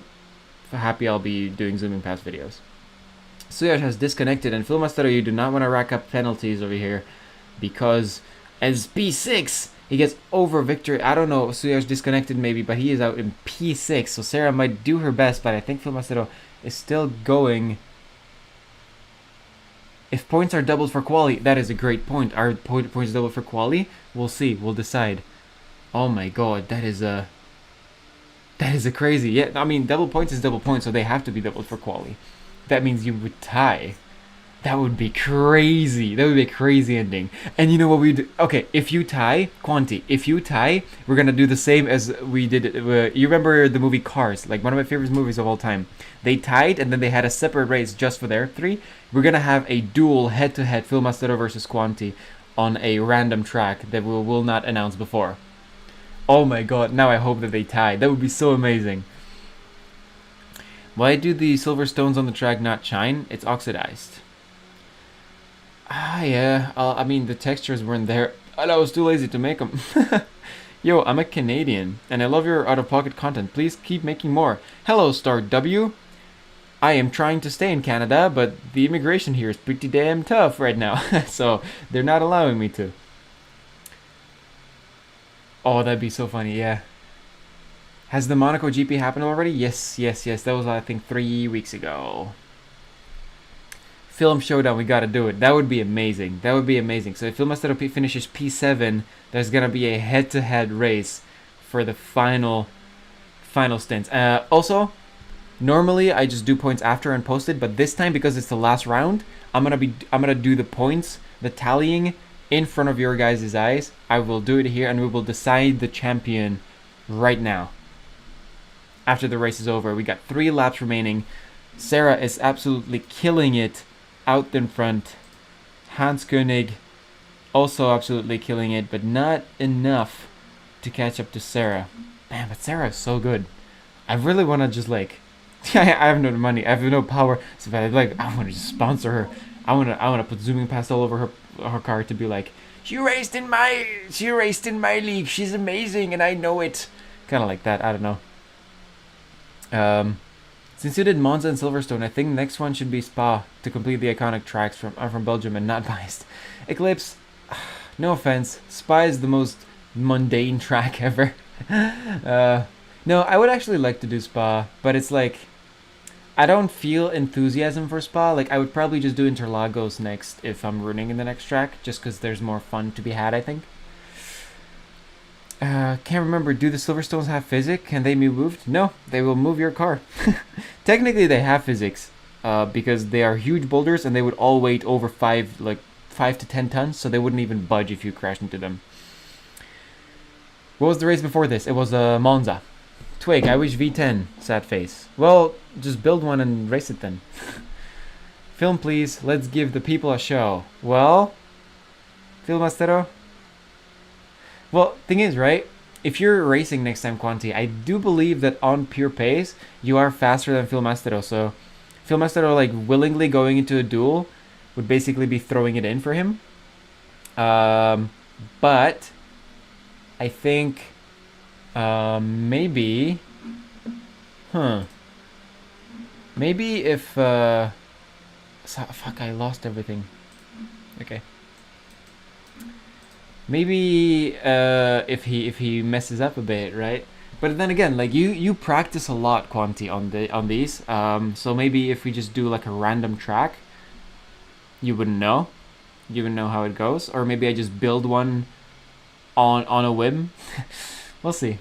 happy I'll be doing zooming past videos. Suyash has disconnected, and Filmastero, you do not want to rack up penalties over here, because as P6 he gets over victory. I don't know, Suyash disconnected maybe, but he is out in P6, so Sarah might do her best, but I think Filmastero is still going. If points are doubled for quali, that is a great point. Are points doubled for quali? We'll see. We'll decide. Oh my god, that is a crazy. Yeah, I mean, double points is double points, so they have to be doubled for quali. That means you would tie. That would be crazy. That would be a crazy ending. And you know what we do? Okay, if you tie, Quanti, if you tie, we're gonna do the same as we did. You remember the movie Cars? Like one of my favorite movies of all time. They tied, and then they had a separate race just for their three. We're gonna have a duel head-to-head, Filmastero versus Quanti, on a random track that we will not announce before. Oh my god, now I hope that they tie. That would be so amazing. Why do the Silverstones on the track not shine? It's oxidized. Ah, yeah. I mean, the textures weren't there, and I was too lazy to make them. Yo, I'm a Canadian, and I love your out-of-pocket content. Please keep making more. Hello, Star W. I am trying to stay in Canada, but the immigration here is pretty damn tough right now. So they're not allowing me to. Oh, that'd be so funny, yeah. Has the Monaco GP happened already? Yes. That was, I think, 3 weeks ago. Film Showdown, we gotta do it. That would be amazing. So if Phil Mastero finishes P7, there's gonna be a head-to-head race for the final stints. Also, normally I just do points after and post it, but this time, because it's the last round, I'm gonna do the points, the tallying in front of your guys' eyes. I will do it here, and we will decide the champion right now. After the race is over, we got 3 laps remaining. Sarah is absolutely killing it out in front. Hans Koenig also absolutely killing it, but not enough to catch up to Sarah. Man, but Sarah is so good. I really want to just like, I have no money, I have no power, so I want to just sponsor her. I want to put zooming past all over her car to be like, she raced in my league. She's amazing, and I know it. Kind of like that. I don't know. Since you did Monza and Silverstone, I think the next one should be Spa to complete the iconic tracks from Belgium and not biased. Eclipse, no offense, Spa is the most mundane track ever. No, I would actually like to do Spa, but it's like, I don't feel enthusiasm for Spa. Like, I would probably just do Interlagos next if I'm running in the next track, just because there's more fun to be had, I think. Can't remember, do the Silverstones have physics? Can they be moved? No, they will move your car. Technically, they have physics, because they are huge boulders and they would all weigh over 5 to 10 tons, so they wouldn't even budge if you crashed into them. What was the race before this? It was Monza. Twig, I wish V10. Sad face. Well, just build one and race it then. Film, please. Let's give the people a show. Well, Phil Mastero? Well, thing is, right? If you're racing next time, Quanti, I do believe that on pure pace, you are faster than Phil Mastero. So, Phil Mastero, like, willingly going into a duel would basically be throwing it in for him. But I think maybe if fuck, I lost everything. Okay. Maybe if he messes up a bit, right? But then again, like you practice a lot, Quanti, on these. So maybe if we just do like a random track, you wouldn't know. You wouldn't know how it goes. Or maybe I just build one on a whim. We'll see.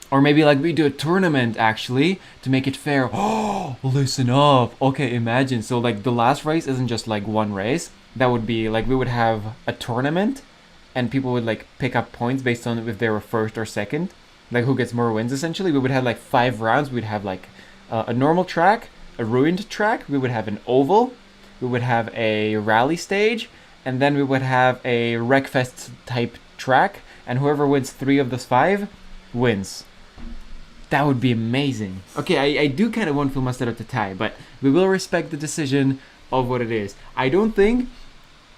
Or maybe like we do a tournament actually to make it fair. Oh, listen up. Okay, imagine. So like the last race isn't just like one race. That would be like we would have a tournament and people would like pick up points based on if they were first or second. Like who gets more wins essentially. We would have like 5 rounds. We'd have like a normal track, a ruined track. We would have an oval. We would have a rally stage. And then we would have a Wreckfest type track. And whoever wins 3 of those 5 wins. That would be amazing. Okay, I do kind of want Phil Mastero to tie, but we will respect the decision of what it is. I don't think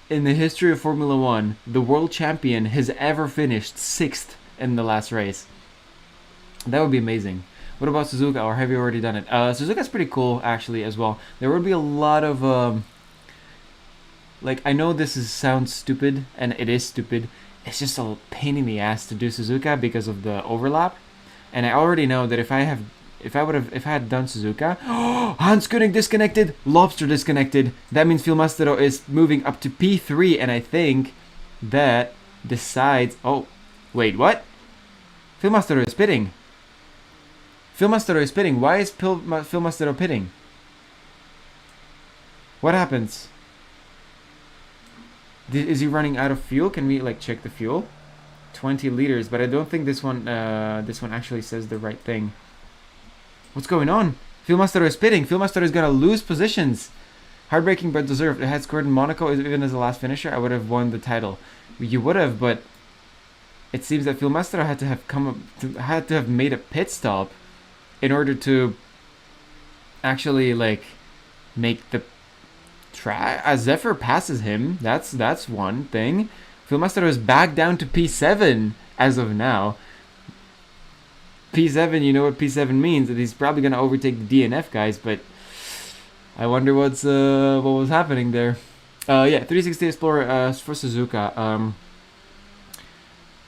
in the history of Formula 1, the world champion has ever finished 6th in the last race. That would be amazing. What about Suzuka, or have you already done it? Suzuka's pretty cool, actually, as well. There would be a lot of... like, I know this sounds stupid, and it is stupid. It's just a pain in the ass to do Suzuka because of the overlap. And I already know that if I had done Suzuka, Hans Koenig disconnected, Lobster disconnected. That means Phil Mastero is moving up to P3, and I think that decides. Oh, wait, what? Phil Mastero is pitting. Why is Phil Mastero pitting? What happens? Is he running out of fuel? Can we like check the fuel? 20 liters, but I don't think this one actually says the right thing. What's going on? Phil Mastero is pitting. Phil Mastero is gonna lose positions. Heartbreaking but deserved. If I had scored in Monaco even as the last finisher, I would have won the title. You would have, but it seems that Phil Mastero had to have made a pit stop in order to actually like make the track. Zephyr passes him. That's one thing. Phil Mastero is back down to P7 as of now. P7, you know what P7 means, that he's probably gonna overtake the DNF guys, but I wonder what was happening there. Yeah, 360 Explorer for Suzuka.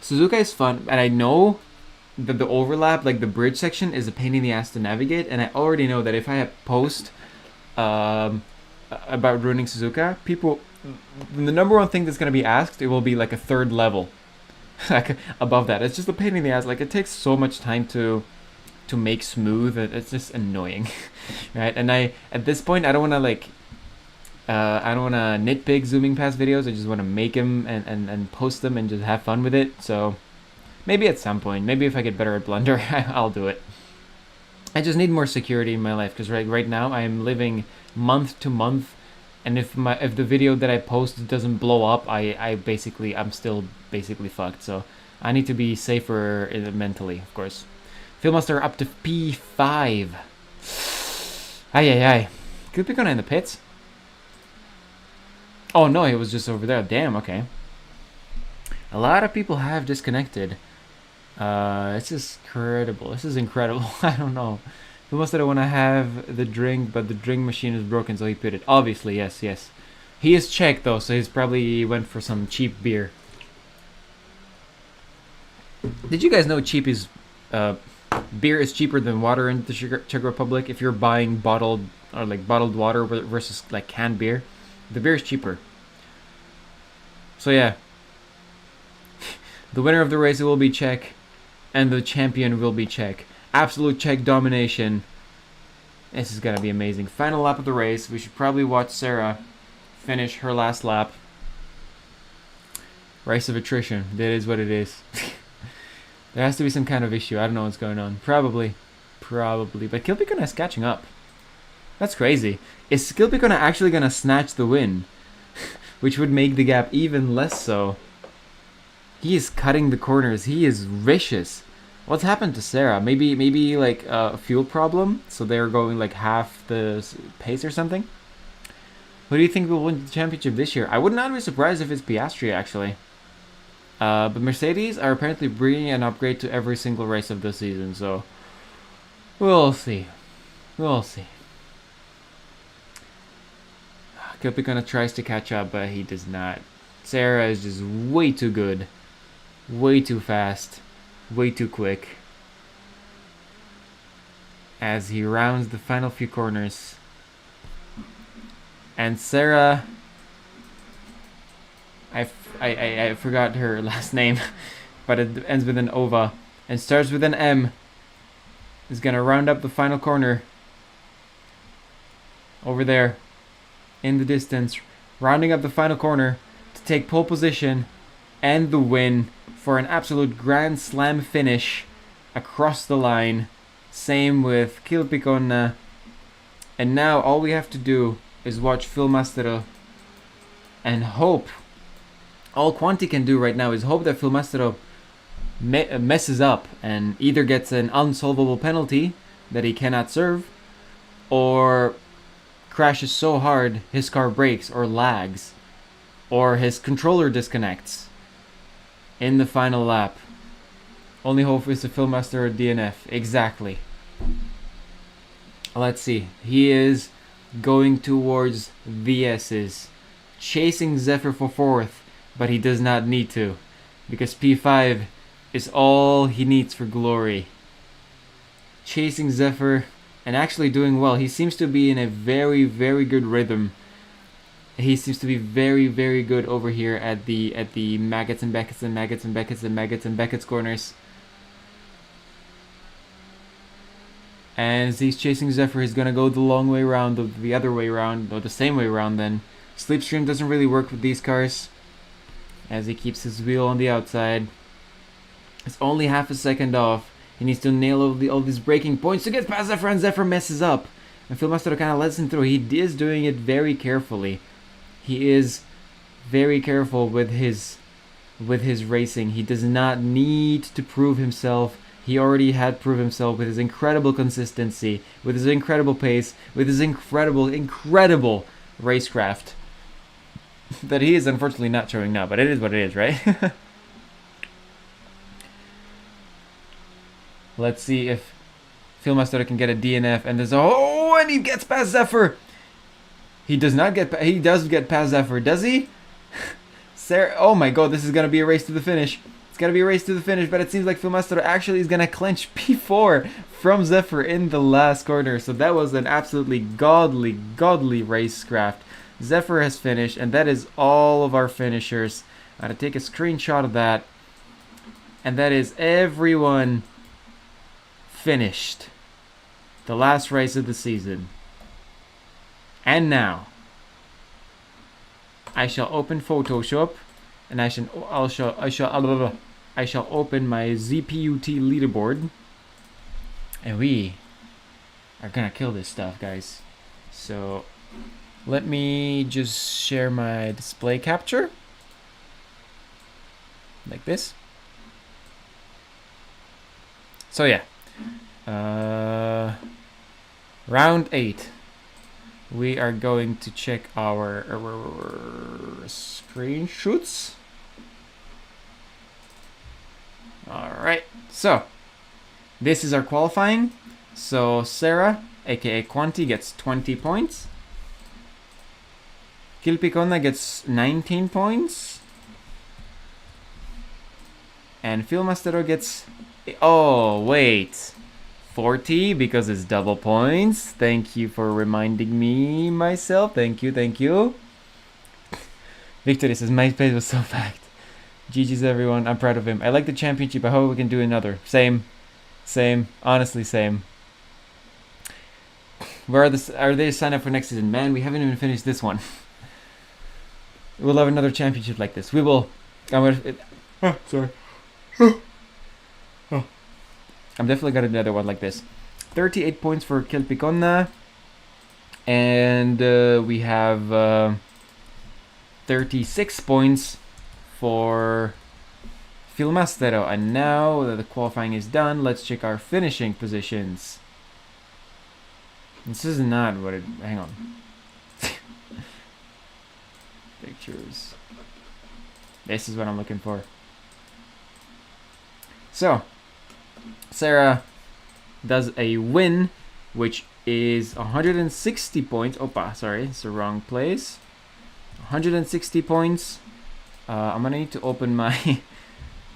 Suzuka is fun, and I know that the overlap, like the bridge section, is a pain in the ass to navigate, and I already know that if I post about ruining Suzuka, people, the number one thing that's gonna be asked, it will be like a third level, like above that. It's just a pain in the ass. Like it takes so much time to make smooth. It's just annoying, right? And at this point, I don't want to like. I don't want to nitpick zooming past videos. I just want to make them and post them and just have fun with it. So maybe at some point, maybe if I get better at Blender, I'll do it. I just need more security in my life, because right now I am living month to month, and if the video that I post doesn't blow up, I'm still basically fucked. So I need to be safer mentally, of course. Fieldmaster up to P5. Ay. Could be going in the pits. Oh no, he was just over there. Damn, okay. A lot of people have disconnected. This is incredible. This is incredible. I don't know. Fieldmaster want to have the drink, but the drink machine is broken, so he put it. Obviously, yes. He is Czech though, so he's probably went for some cheap beer. Did you guys know beer is cheaper than water in the Czech Republic? If you're buying bottled water versus like canned beer, the beer is cheaper. So yeah, the winner of the race will be Czech, and the champion will be Czech. Absolute Czech domination. This is gonna be amazing. Final lap of the race. We should probably watch Sarah finish her last lap. Race of attrition. That is what it is. There has to be some kind of issue. I don't know what's going on. Probably. But Kilpikona is catching up. That's crazy. Is Kilpikona actually going to snatch the win? Which would make the gap even less so. He is cutting the corners. He is vicious. What's happened to Sarah? Maybe like a fuel problem? So they're going like half the pace or something? Who do you think will win the championship this year? I would not be surprised if it's Piastri, actually. But Mercedes are apparently bringing an upgrade to every single race of the season, so we'll see. Kilpikona tries to catch up, but he does not. Sarah is just way too good, way too fast, way too quick. As he rounds the final few corners. And Sarah, I forgot her last name, but it ends with an ova and starts with an M. Is gonna round up the final corner. Over there, in the distance, rounding up the final corner to take pole position and the win for an absolute grand slam finish across the line. Same with Kilpikona. And now all we have to do is watch Fieldmaster and hope. All Quanti can do right now is hope that Fieldmaster messes up and either gets an unsolvable penalty that he cannot serve, or crashes so hard his car breaks or lags, or his controller disconnects in the final lap. Only hope is the Fieldmaster or DNF. Exactly. Let's see. He is going towards VS's, chasing Zephyr for 4th, but he does not need to, because P5 is all he needs for glory. Chasing Zephyr and actually doing well. He seems to be in a very, very good rhythm. He seems to be very, very good over here at the Maggots and Beckett's and Maggots and Beckett's and Maggots and Beckett's corners. And as he's chasing Zephyr, he's gonna go the long way around, the other way around, or the same way around then. Slipstream doesn't really work with these cars, as he keeps his wheel on the outside. It's only half a second off. He needs to nail all these braking points to get past Zephyr, and Zephyr messes up. And Fieldmaster kind of lets him through. He is doing it very carefully. He is very careful with his racing. He does not need to prove himself. He already had proved himself with his incredible consistency, with his incredible pace, with his incredible racecraft. That he is unfortunately not showing now, but it is what it is, right? Let's see if Filmastero can get a DNF. And there's and he gets past Zephyr. He does not get. He does get past Zephyr, does he? Sarah. Oh my god, this is gonna be a race to the finish. It's gonna be a race to the finish, but it seems like Filmastero actually is gonna clinch P4 from Zephyr in the last corner. So that was an absolutely godly racecraft. Zephyr has finished, and that is all of our finishers. I'm gonna take a screenshot of that, and that is everyone finished. The last race of the season. And now, I shall open Photoshop, and I shall open my ZPUT leaderboard, and we are gonna kill this stuff, guys. So let me just share my display capture, like this. So yeah, round 8. We are going to check our screenshots. Alright, so this is our qualifying. So Sarah, aka Quanti, gets 20 points. Kilpicona gets 19 points. And Filmastero gets... Oh, wait. 40 because it's double points. Thank you for reminding me myself. Thank you. Victory says my pace was so packed. GG's everyone. I'm proud of him. I like the championship. I hope we can do another. Same. Honestly, same. Where are they signed up for next season? Man, we haven't even finished this one. We'll have another championship like this. We will. Sorry. I'm definitely got another one like this. 38 points for Kilpicona. And we have 36 points for Filmastero. And now that the qualifying is done, let's check our finishing positions. This is not what it... Hang on. Pictures. This is what I'm looking for. So... Sarah does a win, which is 160 points. Opa, sorry, it's the wrong place. 160 points. I'm gonna need to open my...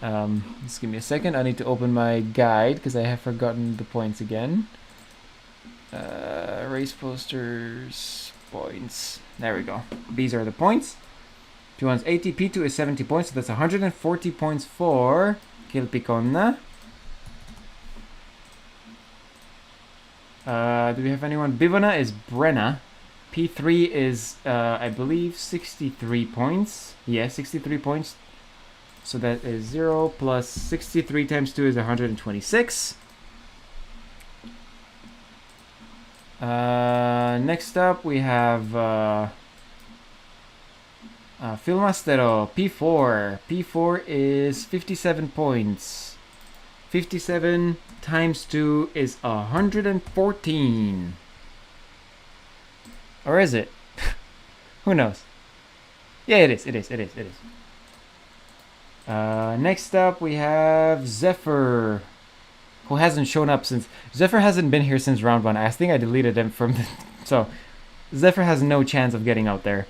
just give me a second. I need to open my guide because I have forgotten the points again. Race posters, points. There we go. These are the points. P1's 80, P2 is 70 points, so that's 140 points for Kilpicona. Do we have anyone? Bivona is Brenna. P3 is, I believe, 63 points. Yeah, 63 points. So that is 0 plus 63 times 2 is 126. Next up, we have Filmastero, P4. P4 is 57 points. 57 times 2 is 114. Or is it? Who knows? Yeah, it is. Next up, we have Zephyr, who hasn't shown up since... Zephyr hasn't been here since round 1. I think I deleted him from the... So, Zephyr has no chance of getting out there.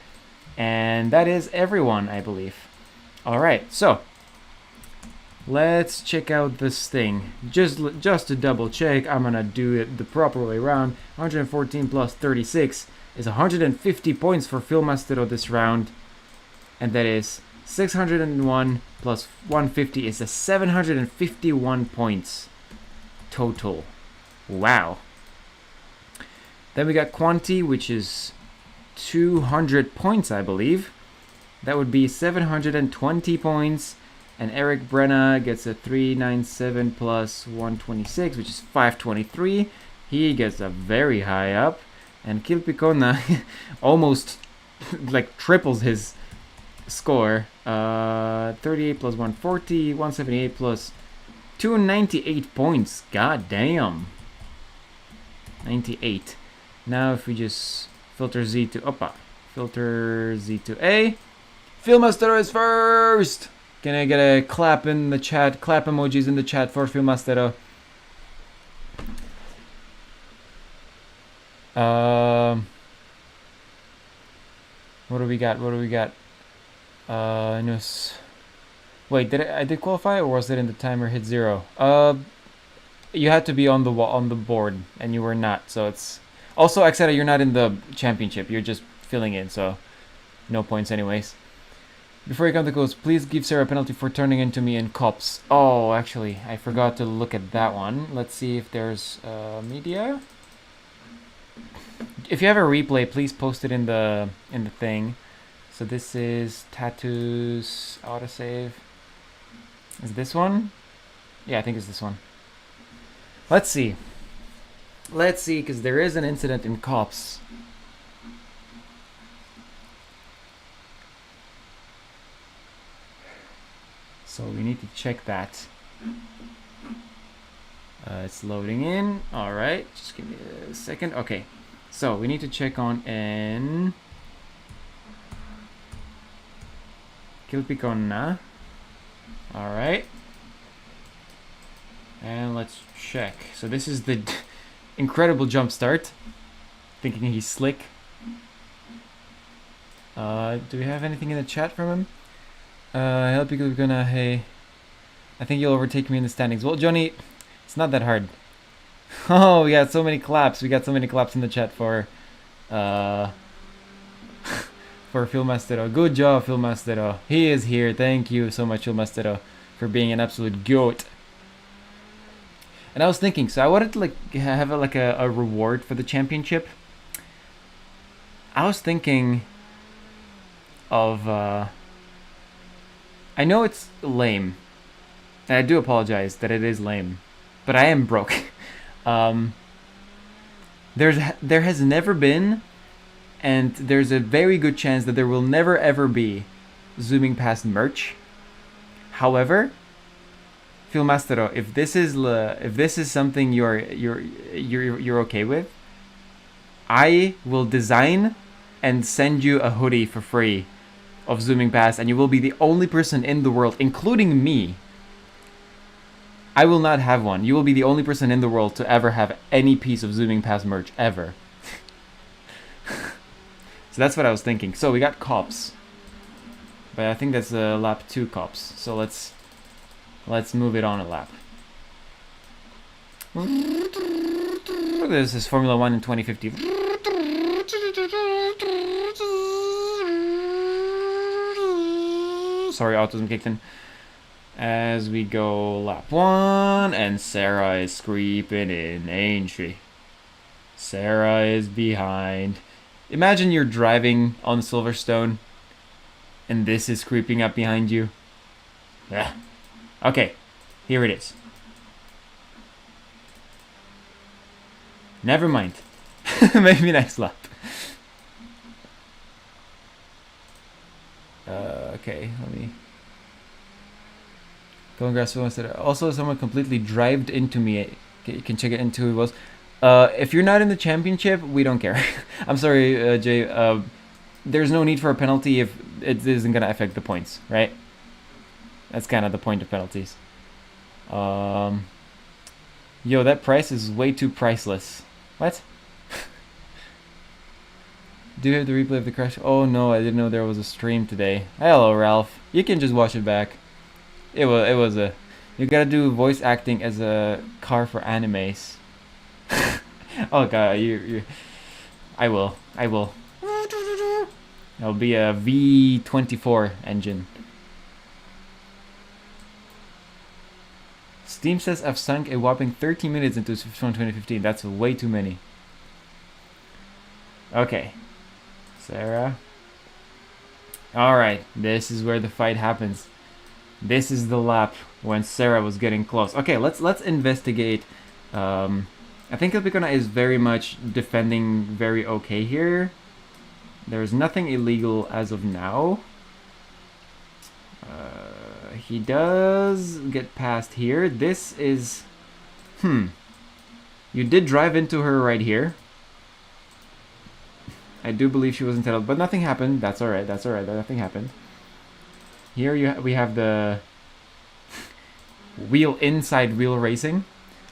And that is everyone, I believe. Alright, so... let's check out this thing. Just to double check, I'm gonna do it the proper way around. 114 plus 36 is 150 points for Filmastero this round. And that is 601 plus 150 is a 751 points total. Wow. Then we got Quanti, which is 200 points, I believe. That would be 720 points. And Eric Brenna gets a 397 plus 126, which is 523. He gets a very high up. And Kilpicona almost like triples his score. 38 plus 140, 178 plus 298 points. God damn. 98. Now if we just filter Z to filter Z to A. Filmastero is first. Can I get a clap in the chat? Clap emojis in the chat for Filmastero. What do we got? What do we got? No. Wait, I did qualify, or was it in the timer hit 0? You had to be on the board, and you were not. So it's also Exeta. You're not in the championship. You're just filling in. So no points, anyways. Before you count the goals, please give Sarah a penalty for turning into me in cops. Oh, actually, I forgot to look at that one. Let's see if there's media. If you have a replay, please post it in the thing. So this is tattoos autosave. Is this one? Yeah, I think it's this one. Let's see. Let's see, because there is an incident in cops. So we need to check that. It's loading in. All right, just give me a second. Okay, so we need to check on N. Kilpiconna. All right, and let's check. So this is the incredible jump start. Thinking he's slick. Do we have anything in the chat from him? Help you gonna, hey, I think you'll overtake me in the standings. Well, Johnny, it's not that hard. Oh, we got so many claps. We got so many claps in the chat for for Phil Mastero. Good job, Phil Mastero. He is here. Thank you so much, Phil Mastero, for being an absolute goat. And I was thinking, so I wanted to have a reward for the championship. I was thinking of I know it's lame, and I do apologize that it is lame, but I am broke. There has never been, and there's a very good chance that there will never ever be, zooming past merch. However, Phil Mastero, if this is something you're okay with, I will design and send you a hoodie for free of zooming past, and you will be the only person in the world, including me. I will not have one. You will be the only person in the world to ever have any piece of zooming past merch ever. So that's what I was thinking. So we got cops, but I think that's lap 2 cops. So let's move it on a lap. This is Formula 1 in 2050. Sorry, autism kicked in. As we go lap 1, and Sarah is creeping in, ain't she? Sarah is behind. Imagine you're driving on Silverstone, and this is creeping up behind you. Yeah. Okay, here it is. Never mind. Maybe next lap. Okay, let me. Congrats, someone said. Also, someone completely drived into me. You can check it into who it was. If you're not in the championship, we don't care. I'm sorry, Jay. There's no need for a penalty if it isn't gonna affect the points, right? That's kind of the point of penalties. Yo, that price is way too priceless. What? Do you have the replay of the crash? Oh no, I didn't know there was a stream today. Hello, Ralph. You can just watch it back. It was a. You gotta do voice acting as a car for animes. Oh god, you. I will. It'll be a V24 engine. Steam says I've sunk a whopping 30 minutes into Silverstone 2015. That's way too many. Okay. Sarah. Alright, this is where the fight happens. This is the lap when Sarah was getting close. Okay, let's investigate. I think Ilpicona is very much defending very okay here. There's nothing illegal as of now. He does get past here. This is... You did drive into her right here. I do believe she was entitled, but nothing happened. That's alright, nothing happened. Here we have the inside wheel racing.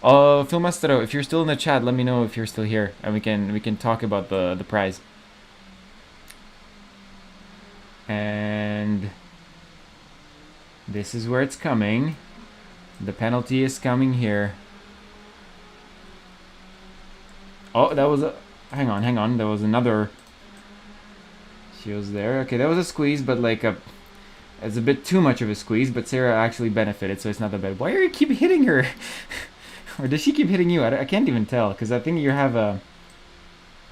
Filmastero, if you're still in the chat, let me know if you're still here, and we can talk about the prize. And this is where it's coming. The penalty is coming here. Oh, that was a... Hang on. There was another... She was there. Okay, that was a squeeze, but like a... It's a bit too much of a squeeze, but Sarah actually benefited, so it's not that bad. Why are you keep hitting her? Or does she keep hitting you? I can't even tell, because I think you have a...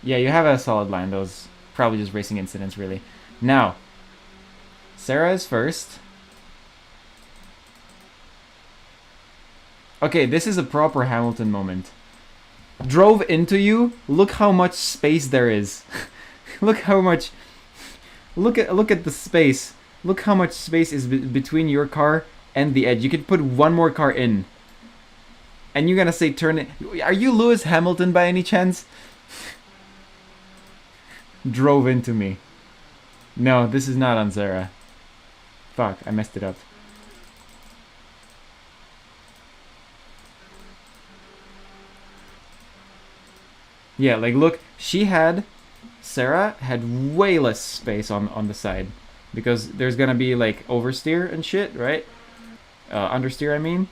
Yeah, you have a solid line. Those probably just racing incidents, really. Now, Sarah is first. Okay, this is a proper Hamilton moment. Drove into you. Look how much space there is. Look how much... Look at the space. Look how much space is between your car and the edge. You could put one more car in. And you're gonna say turn it... Are you Lewis Hamilton by any chance? Drove into me. No, this is not on Sarah. Fuck, I messed it up. Yeah, like look, Sarah had way less space on the side. Because there's gonna be like oversteer and shit, right? Understeer, I mean.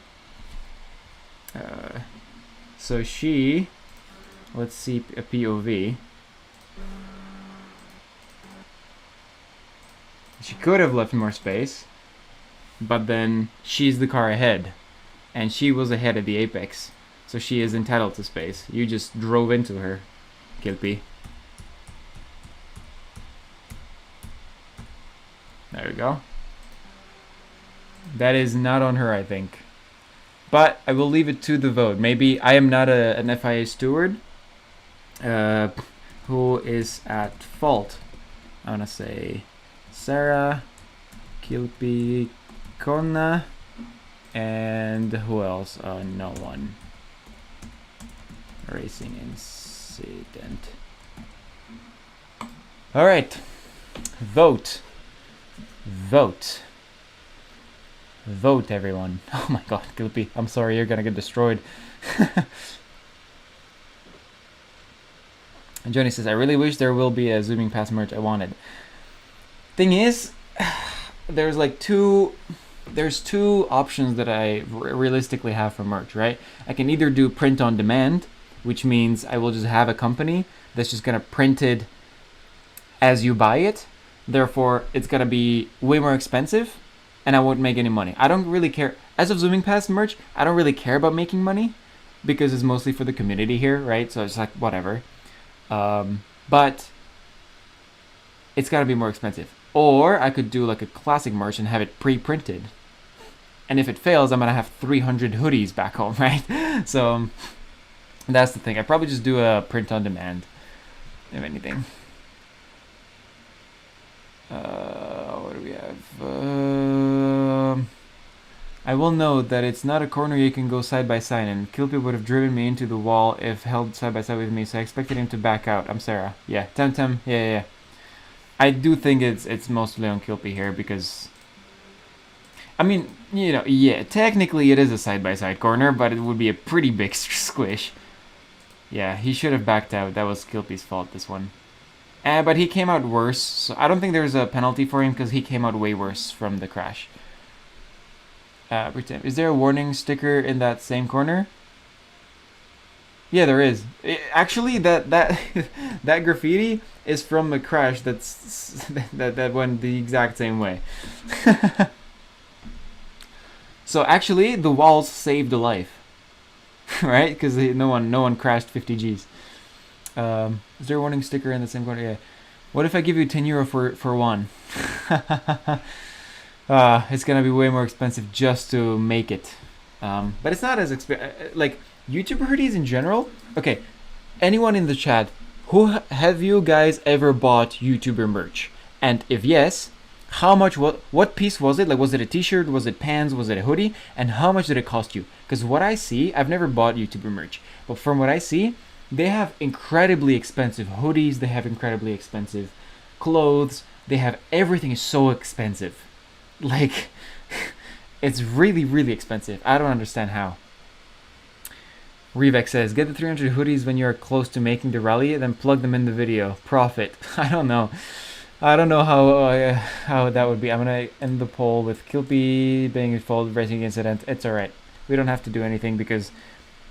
So she... Let's see a POV. She could have left more space, but then she's the car ahead, and she was ahead at the apex, so she is entitled to space. You just drove into her, Kilpie. There we go. That is not on her, I think. But I will leave it to the vote. Maybe I am not an FIA steward who is at fault. I want to say... Sarah, Kilpie, Konna, and who else? No one. Racing incident. Alright. Vote. Vote. Vote, everyone. Oh my god, Kilpie. I'm sorry, you're gonna get destroyed. And Johnny says, I really wish there will be a zooming past merch I wanted. Thing is, there's two options that I realistically have for merch, right? I can either do print on demand, which means I will just have a company that's just gonna print it as you buy it. Therefore, it's gonna be way more expensive, and I won't make any money. I don't really care. As of zooming past merch, I don't really care about making money because it's mostly for the community here, right? So it's like whatever. But it's gotta be more expensive. Or I could do like a classic merch and have it pre-printed. And if it fails, I'm gonna have 300 hoodies back home, right? So that's the thing. I probably just do a print on demand, if anything. What do we have? I will note that it's not a corner you can go side by side, and Kilpie would have driven me into the wall if held side by side with me, so I expected him to back out. I'm Sarah. Yeah, Temtem. Yeah. I do think it's mostly on Kilpie here because, I mean, you know, yeah, technically it is a side-by-side corner, but it would be a pretty big squish. Yeah, he should have backed out. That was Kilpie's fault, this one. But he came out worse, so I don't think there's a penalty for him because he came out way worse from the crash. Is there a warning sticker in that same corner? Yeah, there is. Actually, that that graffiti is from a crash that went the exact same way. So actually, the walls saved a life, right? Because no one crashed 50 Gs. Is there a warning sticker in the same corner? Yeah. What if I give you €10 for one? It's gonna be way more expensive just to make it. But it's not as expensive. Like YouTuber hoodies in general. Okay, anyone in the chat, have you guys ever bought YouTuber merch? And if yes, how much? What piece was it? Like, was it a T-shirt? Was it pants? Was it a hoodie? And how much did it cost you? Because what I see, I've never bought YouTuber merch, but from what I see, they have incredibly expensive hoodies. They have incredibly expensive clothes. They have everything is so expensive. Like, it's really, really expensive. I don't understand how. Revex says, get the 300 hoodies when you're close to making the rally, then plug them in the video. Profit. I don't know. I don't know how that would be. I'm gonna end the poll with Kilpie being involved racing incident. It's alright. We don't have to do anything because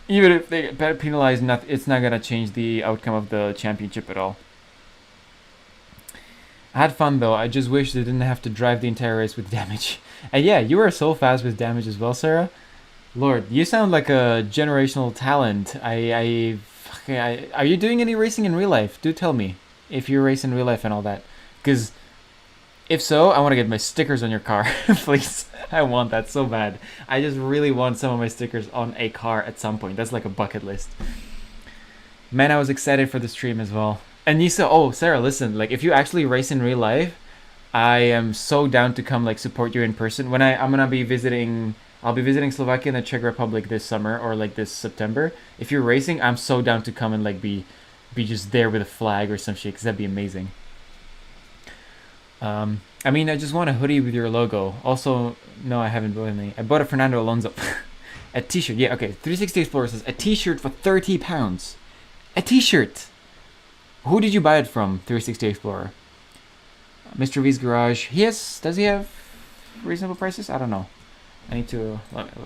even if they get penalized, it's not gonna change the outcome of the championship at all. I had fun though. I just wish they didn't have to drive the entire race with damage. And yeah, you were so fast with damage as well, Sarah. Lord, you sound like a generational talent. Are you doing any racing in real life? Do tell me if you race in real life and all that. Because if so, I want to get my stickers on your car, please. I want that so bad. I just really want some of my stickers on a car at some point. That's like a bucket list. Man, I was excited for the stream as well. And you said, oh, Sarah, listen, like if you actually race in real life, I am so down to come like support you in person. When I'm gonna be visiting, I'll be visiting Slovakia and the Czech Republic this summer or like this September. If you're racing, I'm so down to come and like be just there with a flag or some shit, because that'd be amazing. I mean, I just want a hoodie with your logo. Also, no, I haven't bought any. I bought a Fernando Alonso. A t-shirt, yeah, okay. 360 Explorer says, a t-shirt for £30. A t-shirt! Who did you buy it from, 360 Explorer? Mr. V's Garage. Does he have reasonable prices? I don't know. I need to,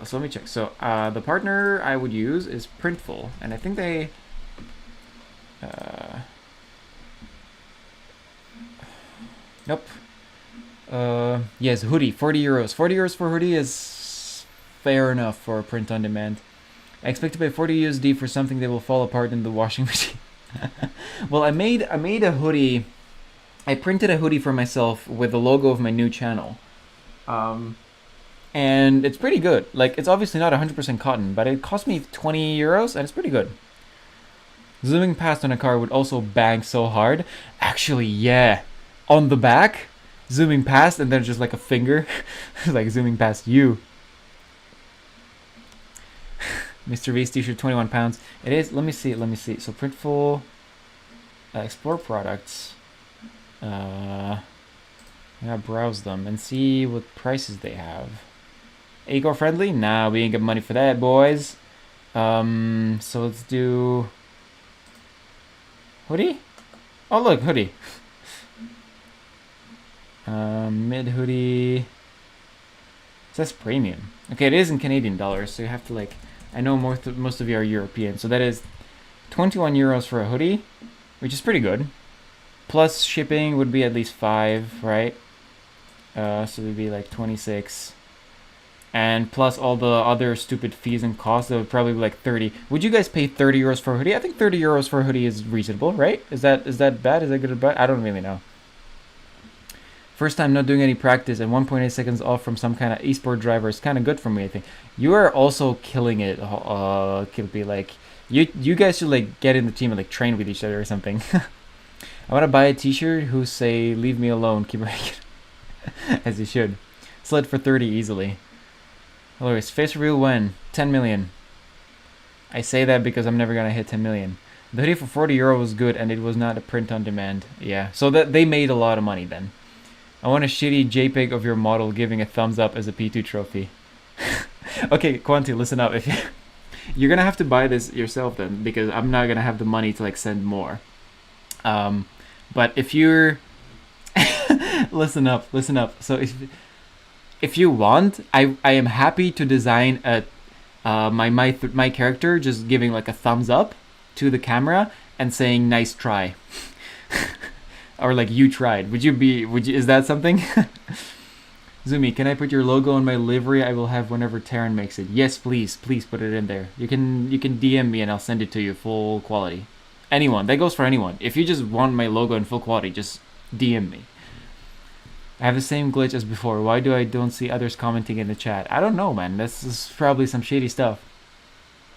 so let me check. So, the partner I would use is Printful, and I think they, nope. Yes, hoodie, 40 euros. 40 euros for hoodie is fair enough for print on demand. I expect to pay 40 USD for something that will fall apart in the washing machine. Well, I made a hoodie. I printed a hoodie for myself with the logo of my new channel. And it's pretty good. Like, it's obviously not 100% cotton, but it cost me 20 euros and it's pretty good. Zooming past on a car would also bang so hard. Actually, yeah. On the back, zooming past, and then just like a finger, like zooming past you. Mr. V's t-shirt, £21. It is. Let me see. So Printful, explore products. I browse them and see what prices they have. Eco-friendly? Nah, we ain't got money for that, boys. So let's do hoodie. Oh look, hoodie. Mid hoodie. It says premium. Okay, it is in Canadian dollars, so you have to like. I know most of you are European, so that is 21 euros for a hoodie, which is pretty good. Plus shipping would be at least 5, right? So it would be like 26. And plus all the other stupid fees and costs, that would probably be like 30. Would you guys pay 30 euros for a hoodie? I think 30 euros for a hoodie is reasonable, right? Is that bad? Is that good or bad? I don't really know. First time not doing any practice and 1.8 seconds off from some kind of esport driver is kind of good for me, I think. You are also killing it, Kilpie. Like, you guys should like get in the team and like train with each other or something. I want to buy a t-shirt who say, leave me alone, keep ranking. As you should. Slid for 30 easily. Hilarious. Face reveal when? 10 million. I say that because I'm never going to hit 10 million. The hoodie for 40 euro was good and it was not a print on demand. Yeah, so that they made a lot of money then. I want a shitty JPEG of your model giving a thumbs up as a P2 trophy. Okay, Quanti, listen up. If you're gonna have to buy this yourself then, because I'm not gonna have the money to like send more. But if you're listen up. So if you want, I am happy to design a my character just giving like a thumbs up to the camera and saying nice try. Or like you tried. Would you is that something? Zumi, can I put your logo on my livery I will have whenever Taryn makes it? Yes, please put it in there. You can DM me and I'll send it to you full quality. Anyone, that goes for anyone. If you just want my logo in full quality, just DM me. I have the same glitch as before. Why don't see others commenting in the chat? I don't know, man. This is probably some shady stuff.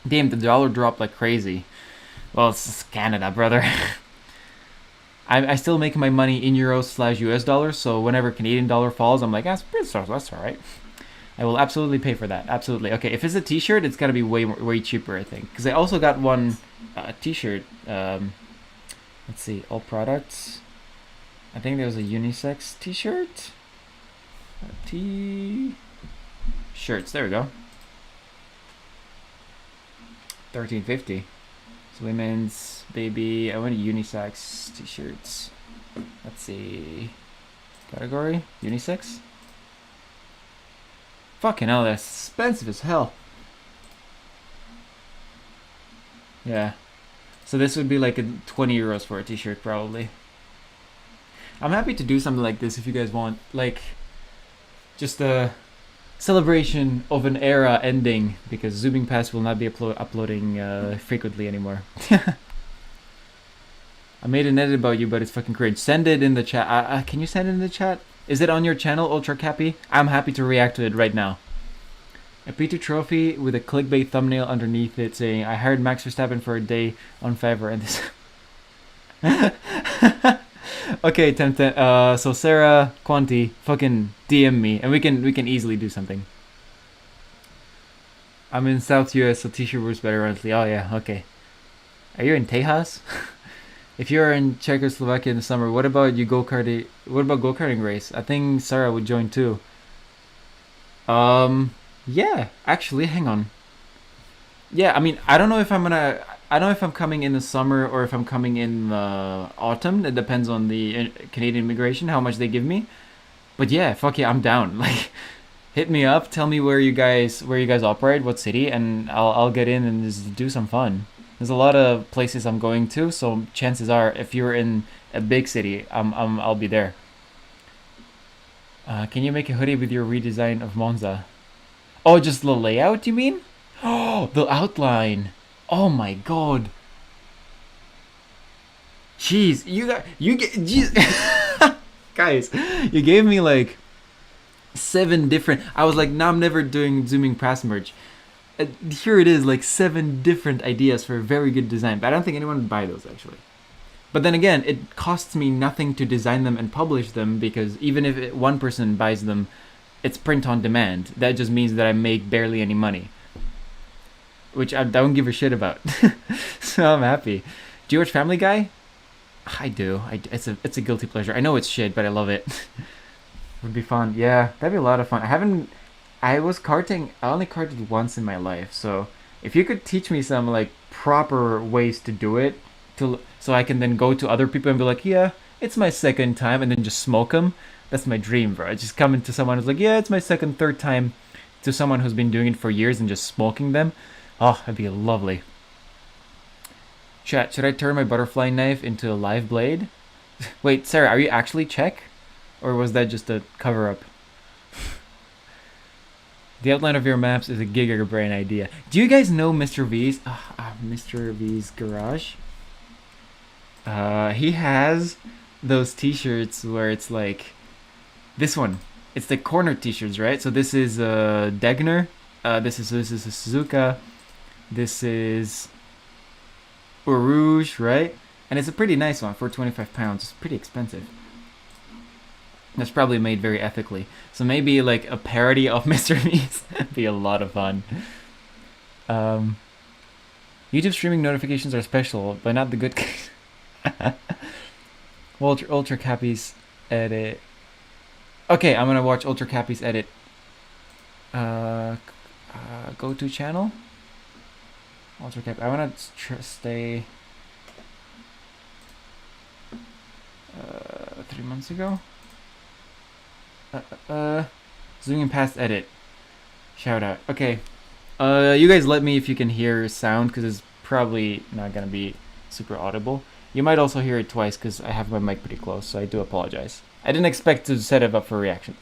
Damn, the dollar dropped like crazy. Well, it's Canada, brother. I still make my money in euros/US dollars, so whenever Canadian dollar falls, I'm like, that's all right. I will absolutely pay for that. Absolutely. Okay, if it's a t-shirt, it's got to be way cheaper, I think. Because I also got one t-shirt. Let's see, all products. I think there was a unisex t-shirt. T-shirts, there we go. $13.50. So women's baby. I want unisex t-shirts. Let's see. Category unisex. Fucking hell, that's expensive as hell. Yeah. So this would be like 20 euros for a t-shirt probably. I'm happy to do something like this if you guys want. Like, just a celebration of an era ending, because Zooming Pass will not be uploading frequently anymore. I made an edit about you, but it's fucking cringe. Send it in the chat. Can you send it in the chat? Is it on your channel, Ultra Cappy? I'm happy to react to it right now. A P2 trophy with a clickbait thumbnail underneath it saying, I hired Max Verstappen for a day on Fiverr and this... Okay, Temtem. So Sarah, Quanti, fucking DM me and we can easily do something. I'm in South US, so t-shirt works better honestly. Oh yeah, okay. Are you in Tejas? If you're in Czechoslovakia in the summer, what about go-karting race? I think Sarah would join too. Yeah, actually, hang on. Yeah, I mean, I don't know if I'm coming in the summer or if I'm coming in the autumn. It depends on the Canadian immigration, how much they give me. But yeah, fuck yeah, I'm down. Like, hit me up, tell me where you guys operate, what city, and I'll get in and just do some fun. There's a lot of places I'm going to, so chances are, if you're in a big city, I'll be there. Can you make a hoodie with your redesign of Monza? Oh, just the layout, you mean? Oh, the outline. Oh my god. Jeez, guys, you gave me like 7 different. I was like, nah, I'm never doing Zooming Pass merch. Here it is, like 7 different ideas for a very good design, but I don't think anyone would buy those actually. But then again, it costs me nothing to design them and publish them, because even if one person buys them, it's print on demand. That just means that I make barely any money, which I don't give a shit about. So I'm happy. Do you watch Family Guy? I do. It's a guilty pleasure. I know it's shit, but I love it. Would be fun. Yeah, that'd be a lot of fun. I was karting. I only karted once in my life. So if you could teach me some like proper ways to do it, so I can then go to other people and be like, yeah, it's my second time, and then just smoke them. That's my dream, bro. I just come into someone who's like, yeah, it's my third time, to someone who's been doing it for years and just smoking them. Oh, that'd be lovely. Chat, should I turn my butterfly knife into a live blade? Wait, Sarah, are you actually Czech? Or was that just a cover-up? The outline of your maps is a gigabrain idea. Do you guys know Mr. V's? Mr. V's garage? He has those t-shirts where it's like this one. It's the corner t-shirts, right? So this is Degner. This is a Suzuka. This is Eau Rouge, right? And it's a pretty nice one for £25. It's pretty expensive. That's probably made very ethically. So maybe like a parody of Mr. V's would be a lot of fun. YouTube streaming notifications are special, but not the good kind. Ultra Cappy's edit. Okay, I'm gonna watch Ultra Cappy's edit. Go to channel. Ultra Cappy. I wanna stay. 3 months ago. Zooming past edit. Shout out. Okay. You guys let me if you can hear sound, because it's probably not gonna be super audible. You might also hear it twice because I have my mic pretty close, so I do apologize. I didn't expect to set it up for reactions.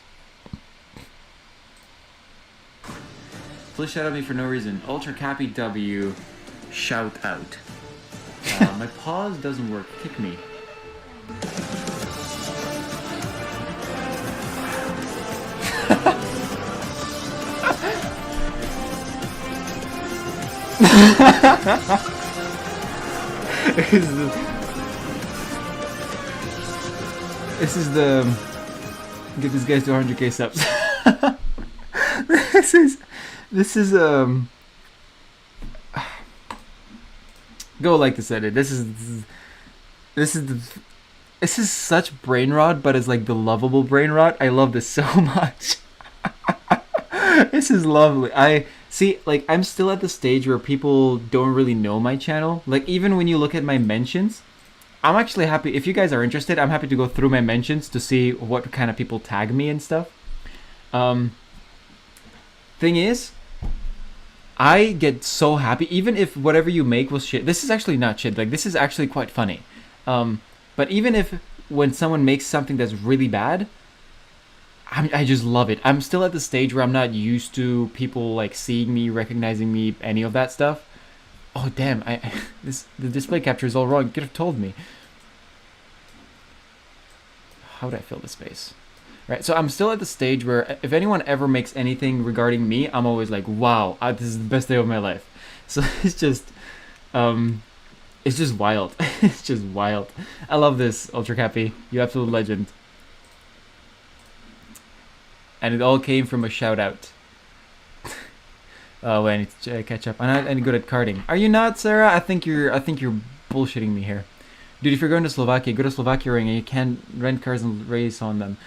Please shout at me for no reason. Ultra Cappy W. Shout out. My pause doesn't work. Kick me. This is the get these guys to 100k subs. This is go like this edit. This is such brain rot, but it's like the lovable brain rot. I love this so much. This is lovely. See, like, I'm still at the stage where people don't really know my channel. Like, even when you look at my mentions, I'm actually happy. If you guys are interested, I'm happy to go through my mentions to see what kind of people tag me and stuff. Thing is, I get so happy, even if whatever you make was shit. This is actually not shit. Like, this is actually quite funny. But even if when someone makes something that's really bad, I just love it. I'm still at the stage where I'm not used to people like seeing me, recognizing me, any of that stuff. Oh damn! The display capture is all wrong. You could have told me. How would I fill the space? Right. So I'm still at the stage where if anyone ever makes anything regarding me, I'm always like, wow, this is the best day of my life. So it's just wild. It's just wild. I love this, Ultra Cappy. You absolute legend. And it all came from a shout out. Oh, wait, I need to catch up. I'm not any good at karting. Are you not, Sarah? I think you're bullshitting me here. Dude, if you're going to Slovakia, go to Slovakia and you can rent cars and race on them.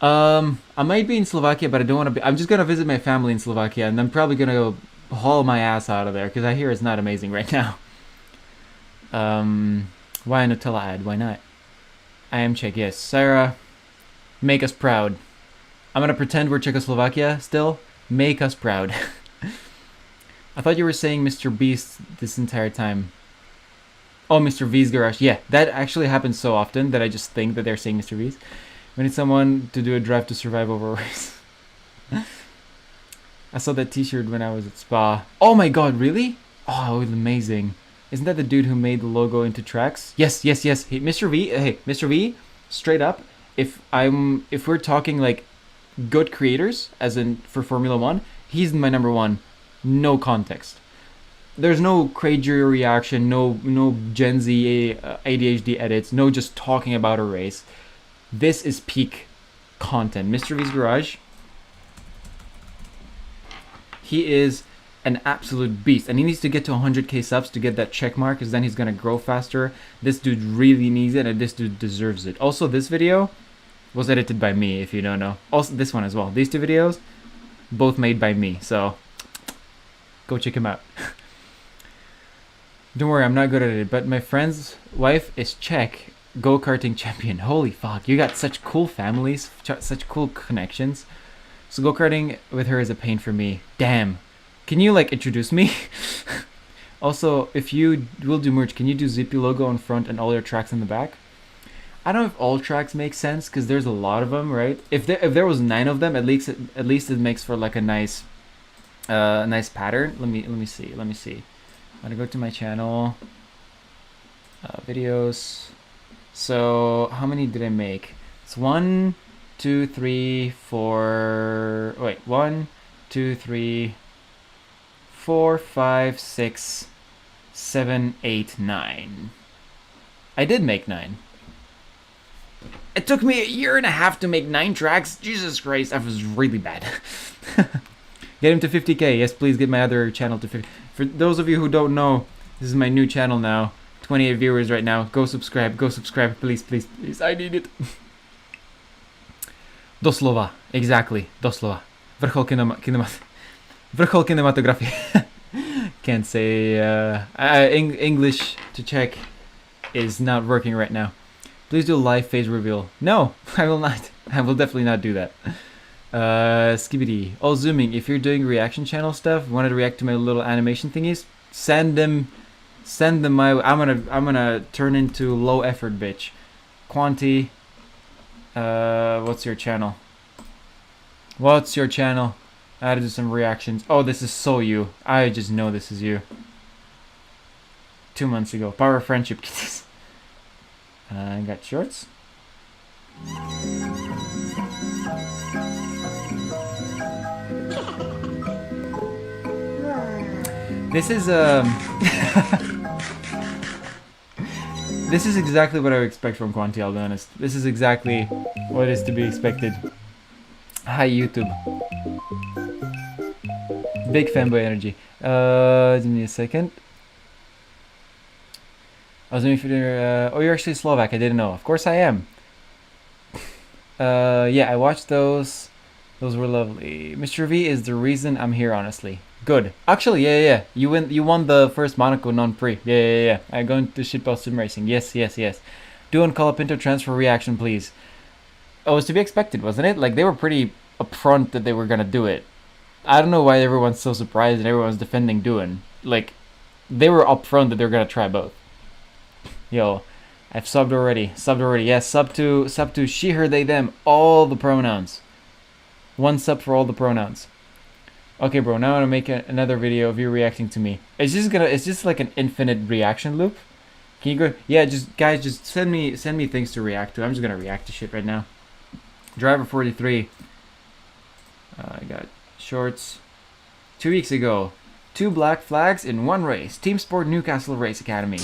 I might be in Slovakia, but I don't want to be. I'm just gonna visit my family in Slovakia, and I'm probably gonna go haul my ass out of there because I hear it's not amazing right now. Why a Nutella ad? Why not? I am Czech. Yes, Sarah, make us proud. I'm gonna pretend we're Czechoslovakia still. Make us proud. I thought you were saying Mr. Beast this entire time. Oh, Mr. V's garage. Yeah, that actually happens so often that I just think that they're saying Mr. V's. We need someone to do a drive to survive over a race. I saw that t-shirt when I was at Spa. Oh my god, really? Oh, it was amazing. Isn't that the dude who made the logo into tracks? Yes. Hey, Mr. V, Mr. V, straight up, if we're talking like good creators, as in for Formula 1, he's my number one. No context. There's no crazy reaction, no Gen Z ADHD edits, no just talking about a race. This is peak content. Mr. V's Garage, he is an absolute beast, and he needs to get to 100k subs to get that check mark, because then he's gonna grow faster. This dude really needs it, and this dude deserves it. Also, this video was edited by me, if you don't know. Also, this one as well. These two videos, both made by me, so go check him out. Don't worry, I'm not good at it, but my friend's wife is Czech go-karting champion. Holy fuck, you got such cool families, such cool connections. So go-karting with her is a pain for me. Damn. Can you like introduce me? Also, if you will do merch, can you do Zippy logo on front and all your tracks in the back? I don't know if all tracks make sense because there's a lot of them, right? If there was 9 of them, at least it makes for like a nice pattern. Let me see. I'm gonna go to my channel, videos. So how many did I make? It's 1, 2, 3, 4. Wait, 1, 2, 3, 4, 5, 6, 7, 8, 9. I did make 9. It took me 1.5 years to make 9 tracks. Jesus Christ, that was really bad. Get him to 50k. Yes, please get my other channel to 50. For those of you who don't know, this is my new channel now. 28 viewers right now. Go subscribe, please. I need it. Doslova, exactly. Doslova. Vrchol kinematography. Can't say. English to Czech is not working right now. Please do a live face reveal. No, I will not. I will definitely not do that. Skibidi. Oh, zooming. If you're doing reaction channel stuff, want to react to my little animation thingies, send them my way. I'm gonna turn into low effort bitch. Quanti. What's your channel? I had to do some reactions. Oh, this is so you. I just know this is you. 2 months ago. Power of friendship. I got shorts. This is this is exactly what I would expect from Quanti, I'll be honest. This is exactly what is to be expected. Hi YouTube. Big fanboy energy. Give me a second. I was wondering if you're, oh, you're actually Slovak. I didn't know. Of course I am. Yeah, I watched those. Those were lovely. Mr. V is the reason I'm here, honestly. Good. Actually, yeah. You won the first Monaco non-prix. Yeah. I'm going to shitball sim racing. Yes. Do on Colapinto transfer reaction, please. Oh, it was to be expected, wasn't it? Like, they were pretty upfront that they were gonna do it. I don't know why everyone's so surprised and everyone's defending doing. Like, they were upfront that they were gonna try both. Yo, I've subbed already. Yes, sub to she, her, they, them. All the pronouns. One sub for all the pronouns. Okay, bro. Now I'm gonna make another video of you reacting to me. It's just like an infinite reaction loop. Can you go? Yeah, just send me things to react to. I'm just gonna react to shit right now. Driver 43. I got shorts. 2 weeks ago, 2 black flags in 1 race. Team Sport Newcastle Race Academy.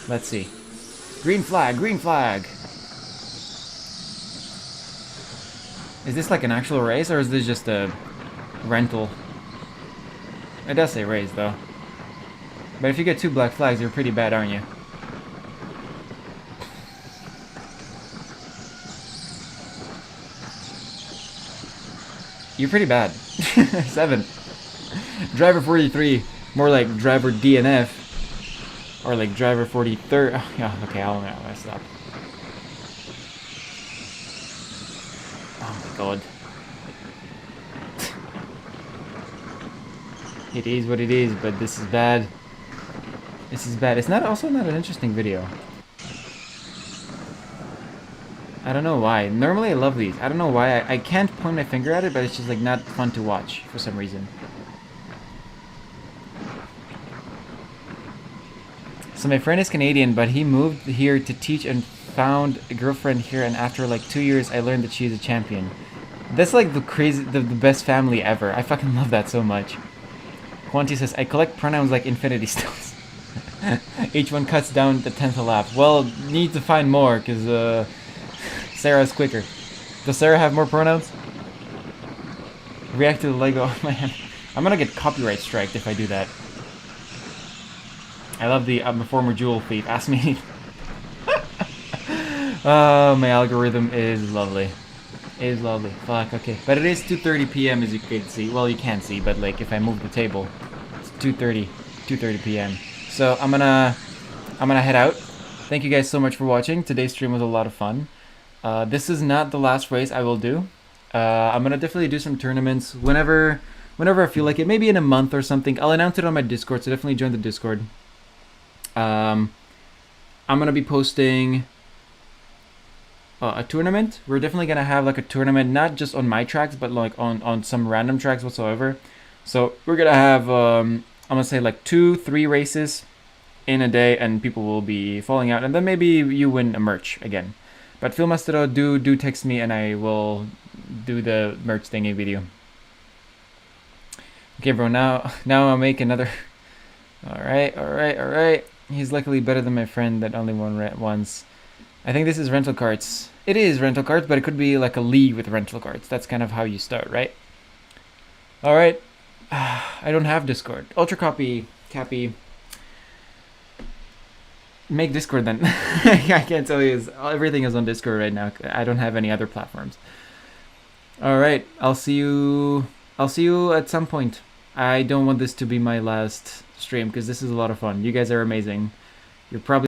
Let's see. Green flag. Is this like an actual race or is this just a rental? It does say race though. But if you get 2 black flags, you're pretty bad, aren't you? You're pretty bad. 7. Driver 43. More like driver DNF. Or like driver 43rd. Oh, yeah, okay, I'll stop. Oh my god. It is what it is, but this is bad. It's also not an interesting video. I don't know why. Normally I love these. I don't know why. I can't point my finger at it, but it's just like not fun to watch for some reason. So my friend is Canadian, but he moved here to teach and found a girlfriend here, and after like 2 years I learned that she's a champion. That's like the best family ever. I fucking love that so much. Quanti says, I collect pronouns like infinity stones. Each one cuts down the 10th lap. Well, need to find more, because Sarah's quicker. Does Sarah have more pronouns? React to the Lego. Oh man, I'm gonna get copyright striked if I do that. I love the I'm a former jewel thief. Ask me. Oh, my algorithm is lovely. It is lovely. Fuck, okay. But it is 2:30 p.m. as you can see. Well, you can't see, but like if I move the table, it's 2:30 p.m. So I'm gonna head out. Thank you guys so much for watching. Today's stream was a lot of fun. This is not the last race I will do. I'm gonna definitely do some tournaments whenever I feel like it. Maybe in a month or something. I'll announce it on my Discord, so definitely join the Discord. I'm gonna be posting a tournament. We're definitely gonna have like a tournament, not just on my tracks, but like on some random tracks whatsoever. So we're gonna have I'm gonna say like 2-3 races in a day, and people will be falling out, and then maybe you win a merch again. But Filmastero, do text me, and I will do the merch thingy video. Okay, bro. Now I'll make another. All right. He's luckily better than my friend that only won once. I think this is rental carts. It is rental carts, but it could be like a league with rental carts. That's kind of how you start, right? All right. I don't have Discord. Ultra Cappy. Make Discord then. I can't tell you. Everything is on Discord right now. I don't have any other platforms. All right. I'll see you at some point. I don't want this to be my last stream because this is a lot of fun. You guys are amazing. You're probably